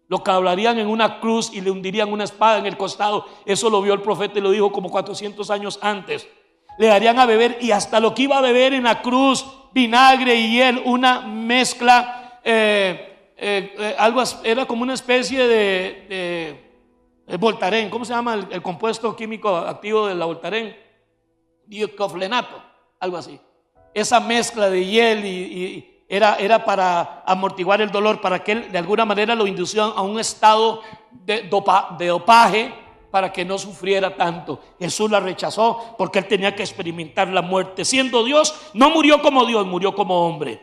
Lo clavarían en una cruz y le hundirían una espada en el costado. Eso lo vio el profeta y lo dijo como 400 años antes. Le darían a beber, y hasta lo que iba a beber en la cruz, vinagre y hiel, una mezcla, algo, era como una especie de Voltaren. ¿Cómo se llama el compuesto químico activo de la Voltaren? Diocoflenato, algo así. Esa mezcla de hiel y era para amortiguar el dolor, para que él de alguna manera lo inducieran a un estado de dopaje, para que no sufriera tanto. Jesús la rechazó porque él tenía que experimentar la muerte. Siendo Dios, no murió como Dios, murió como hombre.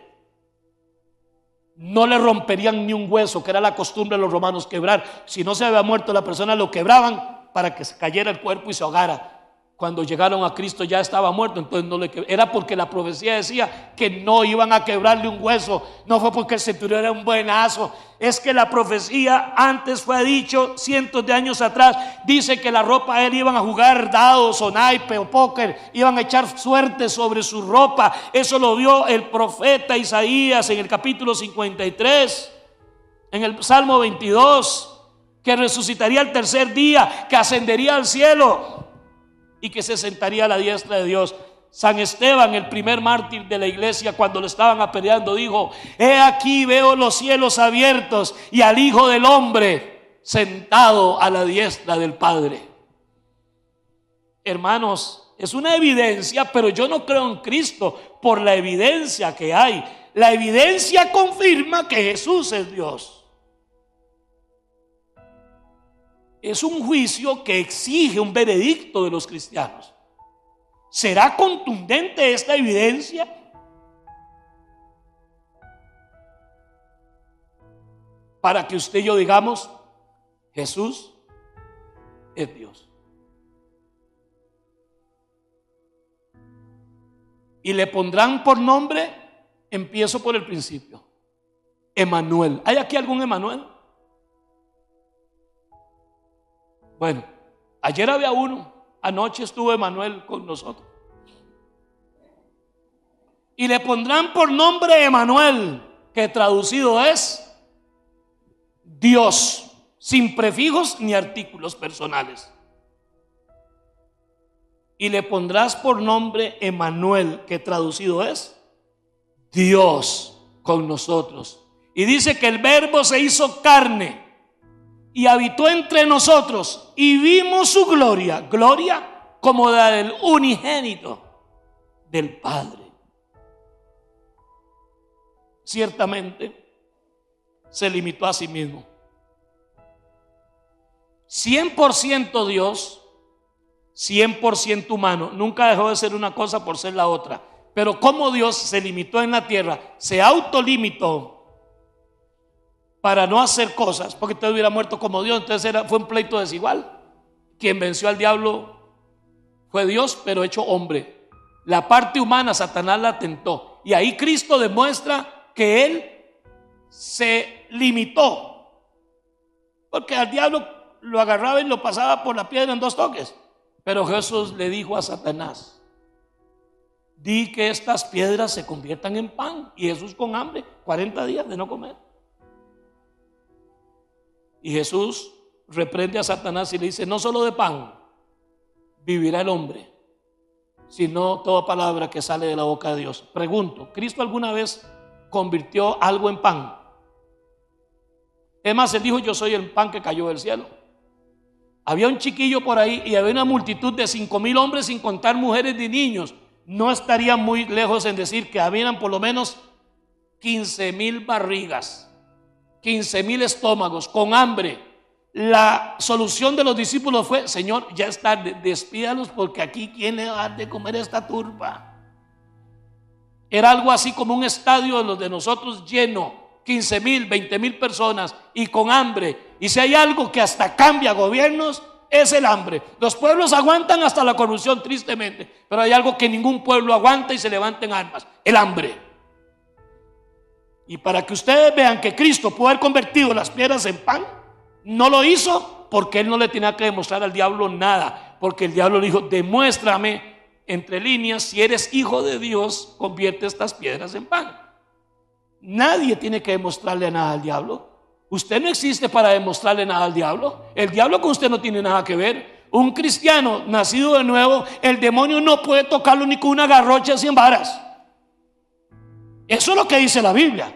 No le romperían ni un hueso, que era la costumbre de los romanos quebrar. Si no se había muerto la persona, lo quebraban para que se cayera el cuerpo y se ahogara. Cuando llegaron a Cristo ya estaba muerto, entonces no le quebraron. Era porque la profecía decía que no iban a quebrarle un hueso. No fue porque el centurión era un buenazo. Es que la profecía antes fue dicho cientos de años atrás. Dice que la ropa de él iban a jugar dados o naipe o póker, iban a echar suerte sobre su ropa. Eso lo vio el profeta Isaías en el capítulo 53, en el Salmo 22, que resucitaría el tercer día, que ascendería al cielo y que se sentaría a la diestra de Dios. San Esteban, el primer mártir de la iglesia, cuando lo estaban apedreando, dijo: he aquí veo los cielos abiertos y al Hijo del Hombre sentado a la diestra del Padre. Hermanos, es una evidencia, pero yo no creo en Cristo por la evidencia que hay. La evidencia confirma que Jesús es Dios. Es un juicio que exige un veredicto de los cristianos. ¿Será contundente esta evidencia? Para que usted y yo digamos: Jesús es Dios. Y le pondrán por nombre, empiezo por el principio, Emanuel. ¿Hay aquí algún Emanuel? Bueno, ayer había uno, anoche estuvo Emanuel con nosotros. Y le pondrán por nombre Emanuel, que traducido es Dios, sin prefijos ni artículos personales. y le pondrás por nombre Emmanuel, que traducido es Dios con nosotros. Y dice que el Verbo se hizo carne y habitó entre nosotros y vimos su gloria, gloria como la del unigénito del Padre. Ciertamente se limitó a sí mismo. 100% Dios, 100% humano. Nunca dejó de ser una cosa por ser la otra. Pero como Dios se limitó en la tierra, se autolimitó para no hacer cosas, porque usted hubiera muerto como Dios. Entonces fue un pleito desigual. Quien venció al diablo fue Dios, pero hecho hombre. La parte humana Satanás la tentó, y ahí Cristo demuestra que Él se limitó, porque al diablo lo agarraba y lo pasaba por la piedra en 2 toques. Pero Jesús le dijo a Satanás: di que estas piedras se conviertan en pan. Y Jesús con hambre, 40 días de no comer. Y Jesús reprende a Satanás y le dice: no solo de pan vivirá el hombre, sino toda palabra que sale de la boca de Dios. Pregunto, ¿Cristo alguna vez convirtió algo en pan? Es más, Él dijo: yo soy el pan que cayó del cielo. Había un chiquillo por ahí y había una multitud de 5,000 hombres, sin contar mujeres ni niños. No estaría muy lejos en decir que habían por lo menos 15,000 barrigas, 15,000 estómagos con hambre. La solución de los discípulos fue: Señor, ya es tarde, despídalos, porque aquí ¿quién le va a dar de comer esta turba? Era algo así como un estadio de los de nosotros lleno, 15,000, 20,000 personas y con hambre. Y si hay algo que hasta cambia gobiernos, es el hambre. Los pueblos aguantan hasta la corrupción, tristemente, pero hay algo que ningún pueblo aguanta y se levanta en armas: el hambre. Y para que ustedes vean que Cristo pudo haber convertido las piedras en pan, no lo hizo porque Él no le tenía que demostrar al diablo nada, porque el diablo le dijo: demuéstrame, entre líneas, si eres hijo de Dios, convierte estas piedras en pan. Nadie tiene que demostrarle nada al diablo. Usted no existe para demostrarle nada al diablo. El diablo con usted no tiene nada que ver. Un cristiano nacido de nuevo, el demonio no puede tocarlo ni con una garrocha 100 varas. Eso es lo que dice la Biblia.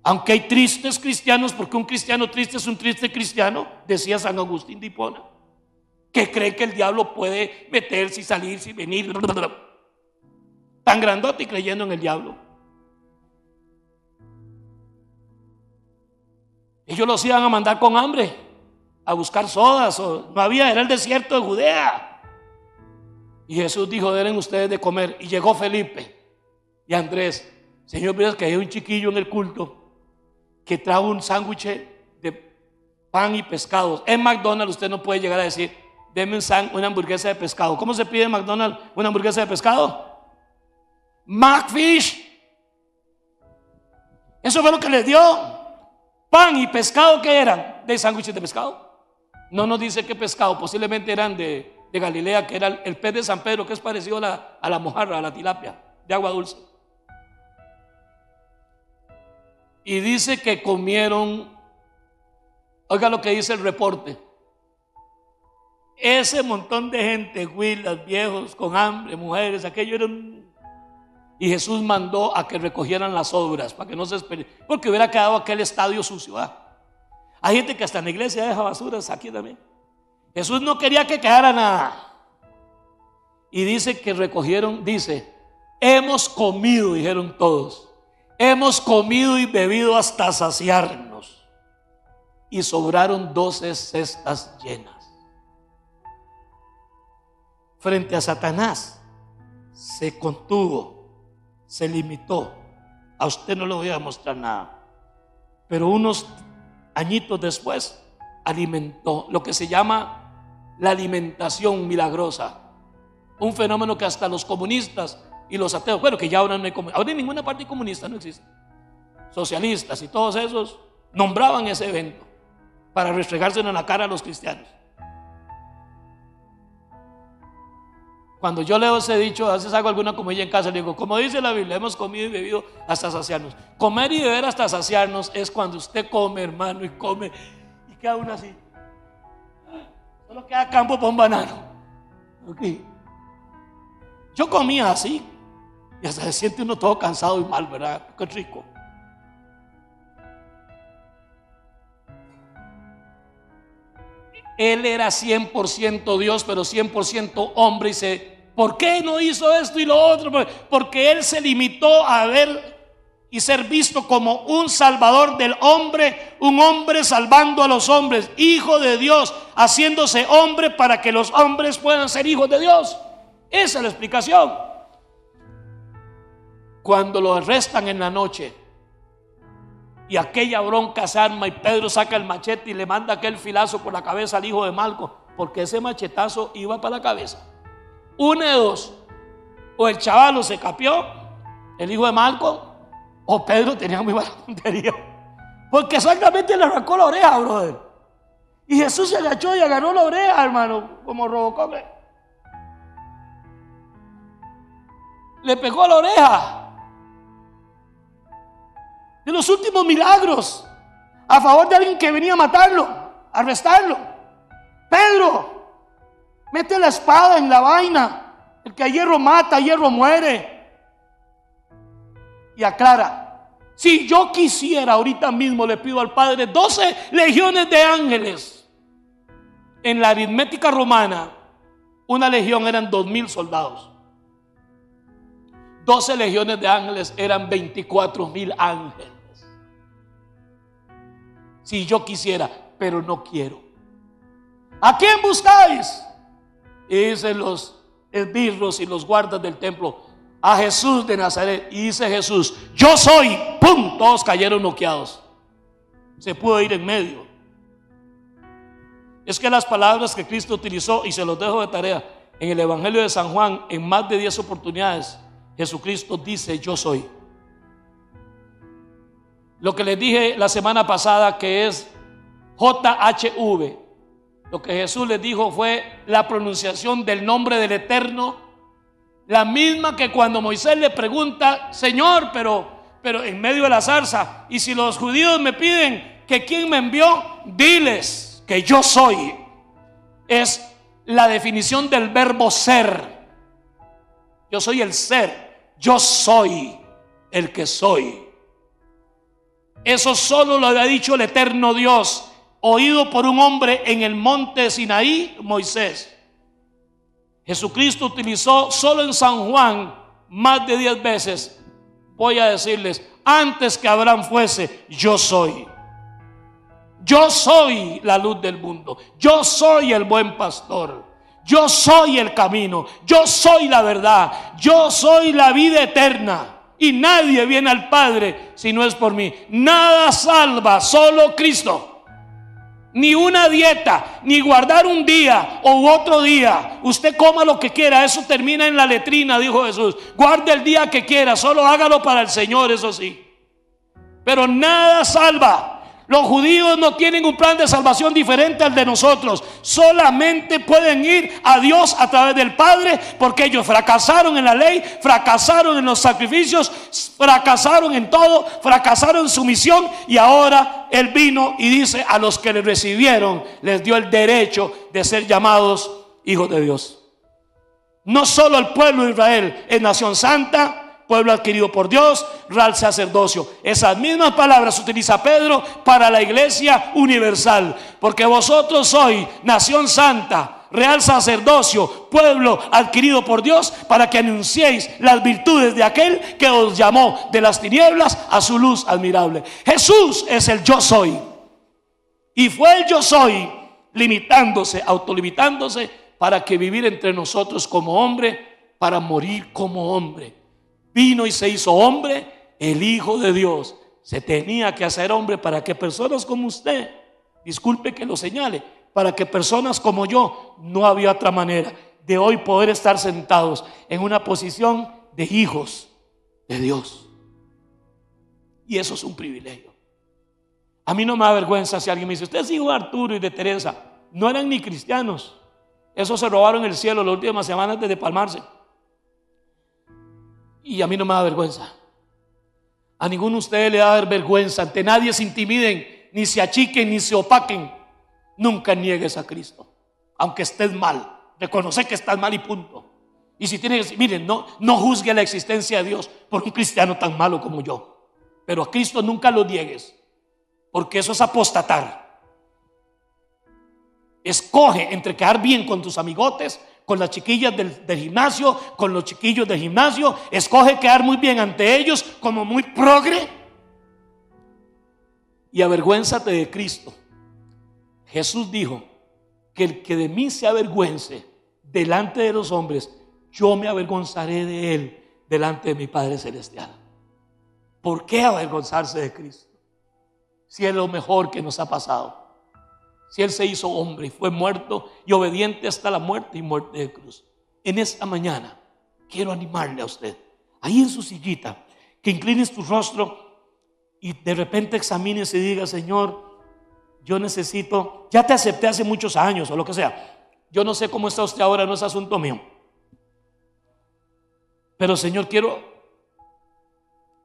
Aunque hay tristes cristianos, porque un cristiano triste es un triste cristiano, decía San Agustín de Hipona, que cree que el diablo puede meterse y salirse y venir, tan grandote y creyendo en el diablo. Ellos los iban a mandar con hambre a buscar sodas, no había, era el desierto de Judea. Y Jesús dijo: den ustedes de comer. Y llegó Felipe y Andrés. Señor, mira que hay un chiquillo en el culto que trajo un sándwich de pan y pescados. En McDonald's usted no puede llegar a decir: deme una hamburguesa de pescado. ¿Cómo se pide en McDonald's una hamburguesa de pescado? McFish. Eso fue lo que les dio. Pan y pescado, ¿qué eran? De sándwiches de pescado. No nos dice qué pescado, posiblemente eran de Galilea, que era el pez de San Pedro, que es parecido a la mojarra, a la tilapia, de agua dulce. Y dice que comieron, oiga lo que dice el reporte: ese montón de gente, huilas, viejos, con hambre, mujeres, aquello era un... Y Jesús mandó a que recogieran las obras para que no se espere, porque hubiera quedado aquel estadio sucio. Hay gente que hasta en la iglesia deja basuras aquí también. Jesús no quería que quedara nada. Y dice que recogieron, dice: hemos comido, dijeron todos, hemos comido y bebido hasta saciarnos. Y sobraron 12 cestas llenas. Frente a Satanás se contuvo, se limitó. A usted no le voy a mostrar nada. Pero unos añitos después alimentó, lo que se llama la alimentación milagrosa. Un fenómeno que hasta los comunistas y los ateos, bueno, que ya ahora no hay comunistas, ahora en ninguna parte comunista no existe. Socialistas y todos esos nombraban ese evento para restregárselo en la cara a los cristianos. Cuando yo leo ese dicho, a veces hago alguna comida en casa, le digo: como dice la Biblia, hemos comido y bebido hasta saciarnos. Comer y beber hasta saciarnos es cuando usted come, hermano, y come y queda uno así. Solo queda campo para un banano. Okay. Yo comía así y hasta se siente uno todo cansado y mal, ¿verdad? Qué rico. Él era 100% Dios, pero 100% hombre. Y dice, ¿por qué no hizo esto y lo otro? Porque Él se limitó a ver y ser visto como un salvador del hombre, un hombre salvando a los hombres, hijo de Dios, haciéndose hombre para que los hombres puedan ser hijos de Dios. Esa es la explicación. Cuando lo arrestan en la noche y aquella bronca se arma y Pedro saca el machete y le manda aquel filazo por la cabeza al hijo de Malco, porque ese machetazo iba para la cabeza. Una de dos: o el chavalo se capió, el hijo de Malco, o Pedro tenía muy mala puntería, porque exactamente le arrancó la oreja, brother. Y Jesús se agachó y agarró la oreja, hermano, como Robocop. Le pegó la oreja. De los últimos milagros a favor de alguien que venía a matarlo, a arrestarlo. Pedro, mete la espada en la vaina. El que a hierro mata, a hierro muere. Y aclara: si yo quisiera, ahorita mismo le pido al Padre 12 legiones de ángeles. En la aritmética romana, una legión eran 2,000 soldados. 12 legiones de ángeles eran 24,000 ángeles. Si yo quisiera, pero no quiero. ¿A quién buscáis? Y dicen los esbirros y los guardas del templo: a Jesús de Nazaret. Y dice Jesús: yo soy. ¡Pum! Todos cayeron noqueados. Se pudo ir en medio. Es que las palabras que Cristo utilizó, y se los dejo de tarea, en el Evangelio de San Juan, en más de 10 oportunidades, Jesucristo dice: yo soy. Lo que les dije la semana pasada, que es JHV, lo que Jesús les dijo fue la pronunciación del nombre del Eterno, la misma que cuando Moisés le pregunta: Señor, pero en medio de la zarza, y si los judíos me piden que quién me envió, diles que yo soy. Es la definición del verbo ser. Yo soy el ser, yo soy el que soy. Eso solo lo había dicho el eterno Dios, oído por un hombre en el monte de Sinaí, Moisés. Jesucristo utilizó solo en San Juan más de 10 veces. Voy a decirles: antes que Abraham fuese, yo soy. Yo soy la luz del mundo. Yo soy el buen pastor. Yo soy el camino. Yo soy la verdad. Yo soy la vida eterna. Y nadie viene al Padre si no es por mí. Nada salva, solo Cristo. Ni una dieta, ni guardar un día o otro día. Usted coma lo que quiera, eso termina en la letrina, dijo Jesús. Guarde el día que quiera, solo hágalo para el Señor, eso sí. Pero nada salva. Los judíos no tienen un plan de salvación diferente al de nosotros. Solamente pueden ir a Dios a través del Padre, porque ellos fracasaron en la ley, fracasaron en los sacrificios, fracasaron en todo, fracasaron en su misión. Y ahora Él vino y dice: a los que le recibieron les dio el derecho de ser llamados hijos de Dios. No solo el pueblo de Israel es nación santa, pueblo adquirido por Dios, real sacerdocio. Esas mismas palabras utiliza Pedro para la iglesia universal. Porque vosotros sois nación santa, real sacerdocio, pueblo adquirido por Dios, para que anunciéis las virtudes de aquel que os llamó de las tinieblas a su luz admirable. Jesús es el yo soy. Y fue el yo soy, limitándose, autolimitándose, para que vivir entre nosotros como hombre, para morir como hombre. Vino y se hizo hombre, el Hijo de Dios. Se tenía que hacer hombre para que personas como usted, disculpe que lo señale, para que personas como yo, no había otra manera de hoy poder estar sentados en una posición de hijos de Dios. Y eso es un privilegio. A mí no me da vergüenza si alguien me dice: usted es hijo de Arturo y de Teresa. No eran ni cristianos. Eso se robaron el cielo las últimas semanas antes de palmarse. Y a mí no me da vergüenza. A ninguno de ustedes le da vergüenza. Ante nadie se intimiden, ni se achiquen, ni se opaquen. Nunca niegues a Cristo, aunque estés mal. Reconoce que estás mal y punto. Y si tiene que decir, miren, no juzgue la existencia de Dios por un cristiano tan malo como yo. Pero a Cristo nunca lo niegues, porque eso es apostatar. Escoge entre quedar bien con tus amigotes, con las chiquillas del gimnasio, con los chiquillos del gimnasio. Escoge quedar muy bien ante ellos como muy progre, y avergüénzate de Cristo. Jesús dijo que el que de mí se avergüence delante de los hombres, yo me avergonzaré de él delante de mi Padre Celestial. ¿Por qué avergonzarse de Cristo? Si es lo mejor que nos ha pasado. Si Él se hizo hombre y fue muerto y obediente hasta la muerte y muerte de cruz. En esta mañana quiero animarle a usted, ahí en su sillita, que inclines tu rostro y de repente examines y diga: Señor, yo necesito, ya te acepté hace muchos años o lo que sea. Yo no sé cómo está usted ahora, no es asunto mío. Pero Señor, quiero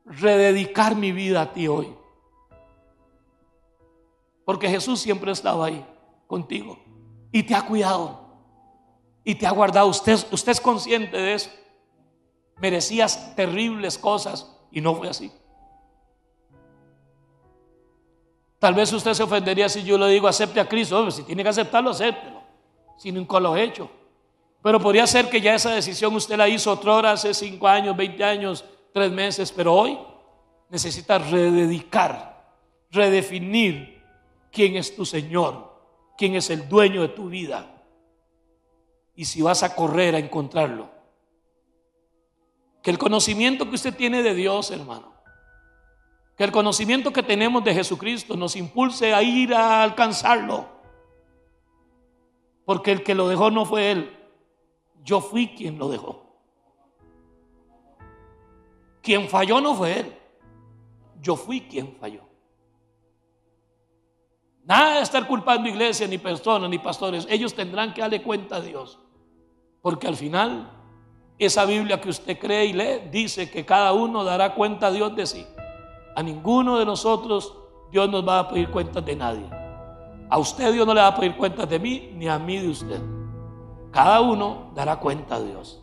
rededicar mi vida a ti hoy. Porque Jesús siempre ha estado ahí contigo y te ha cuidado y te ha guardado. Usted es consciente de eso. Merecías terribles cosas y no fue así. Tal vez usted se ofendería si yo le digo: acepte a Cristo. Si tiene que aceptarlo, acéptelo, si nunca lo he hecho. Pero podría ser que ya esa decisión usted la hizo otra hora, hace 5 años, 20 años, 3 meses. Pero hoy necesita rededicar, redefinir quién es tu Señor, quién es el dueño de tu vida. Y si vas a correr a encontrarlo, que el conocimiento que usted tiene de Dios, hermano, que el conocimiento que tenemos de Jesucristo nos impulse a ir a alcanzarlo. Porque el que lo dejó no fue Él, yo fui quien lo dejó. Quien falló no fue Él, yo fui quien falló. Nada de estar culpando iglesia, ni personas, ni pastores. Ellos tendrán que darle cuenta a Dios. Porque al final, esa Biblia que usted cree y lee dice que cada uno dará cuenta a Dios de sí. A ninguno de nosotros Dios nos va a pedir cuentas de nadie. A usted Dios no le va a pedir cuentas de mí, ni a mí de usted. Cada uno dará cuenta a Dios.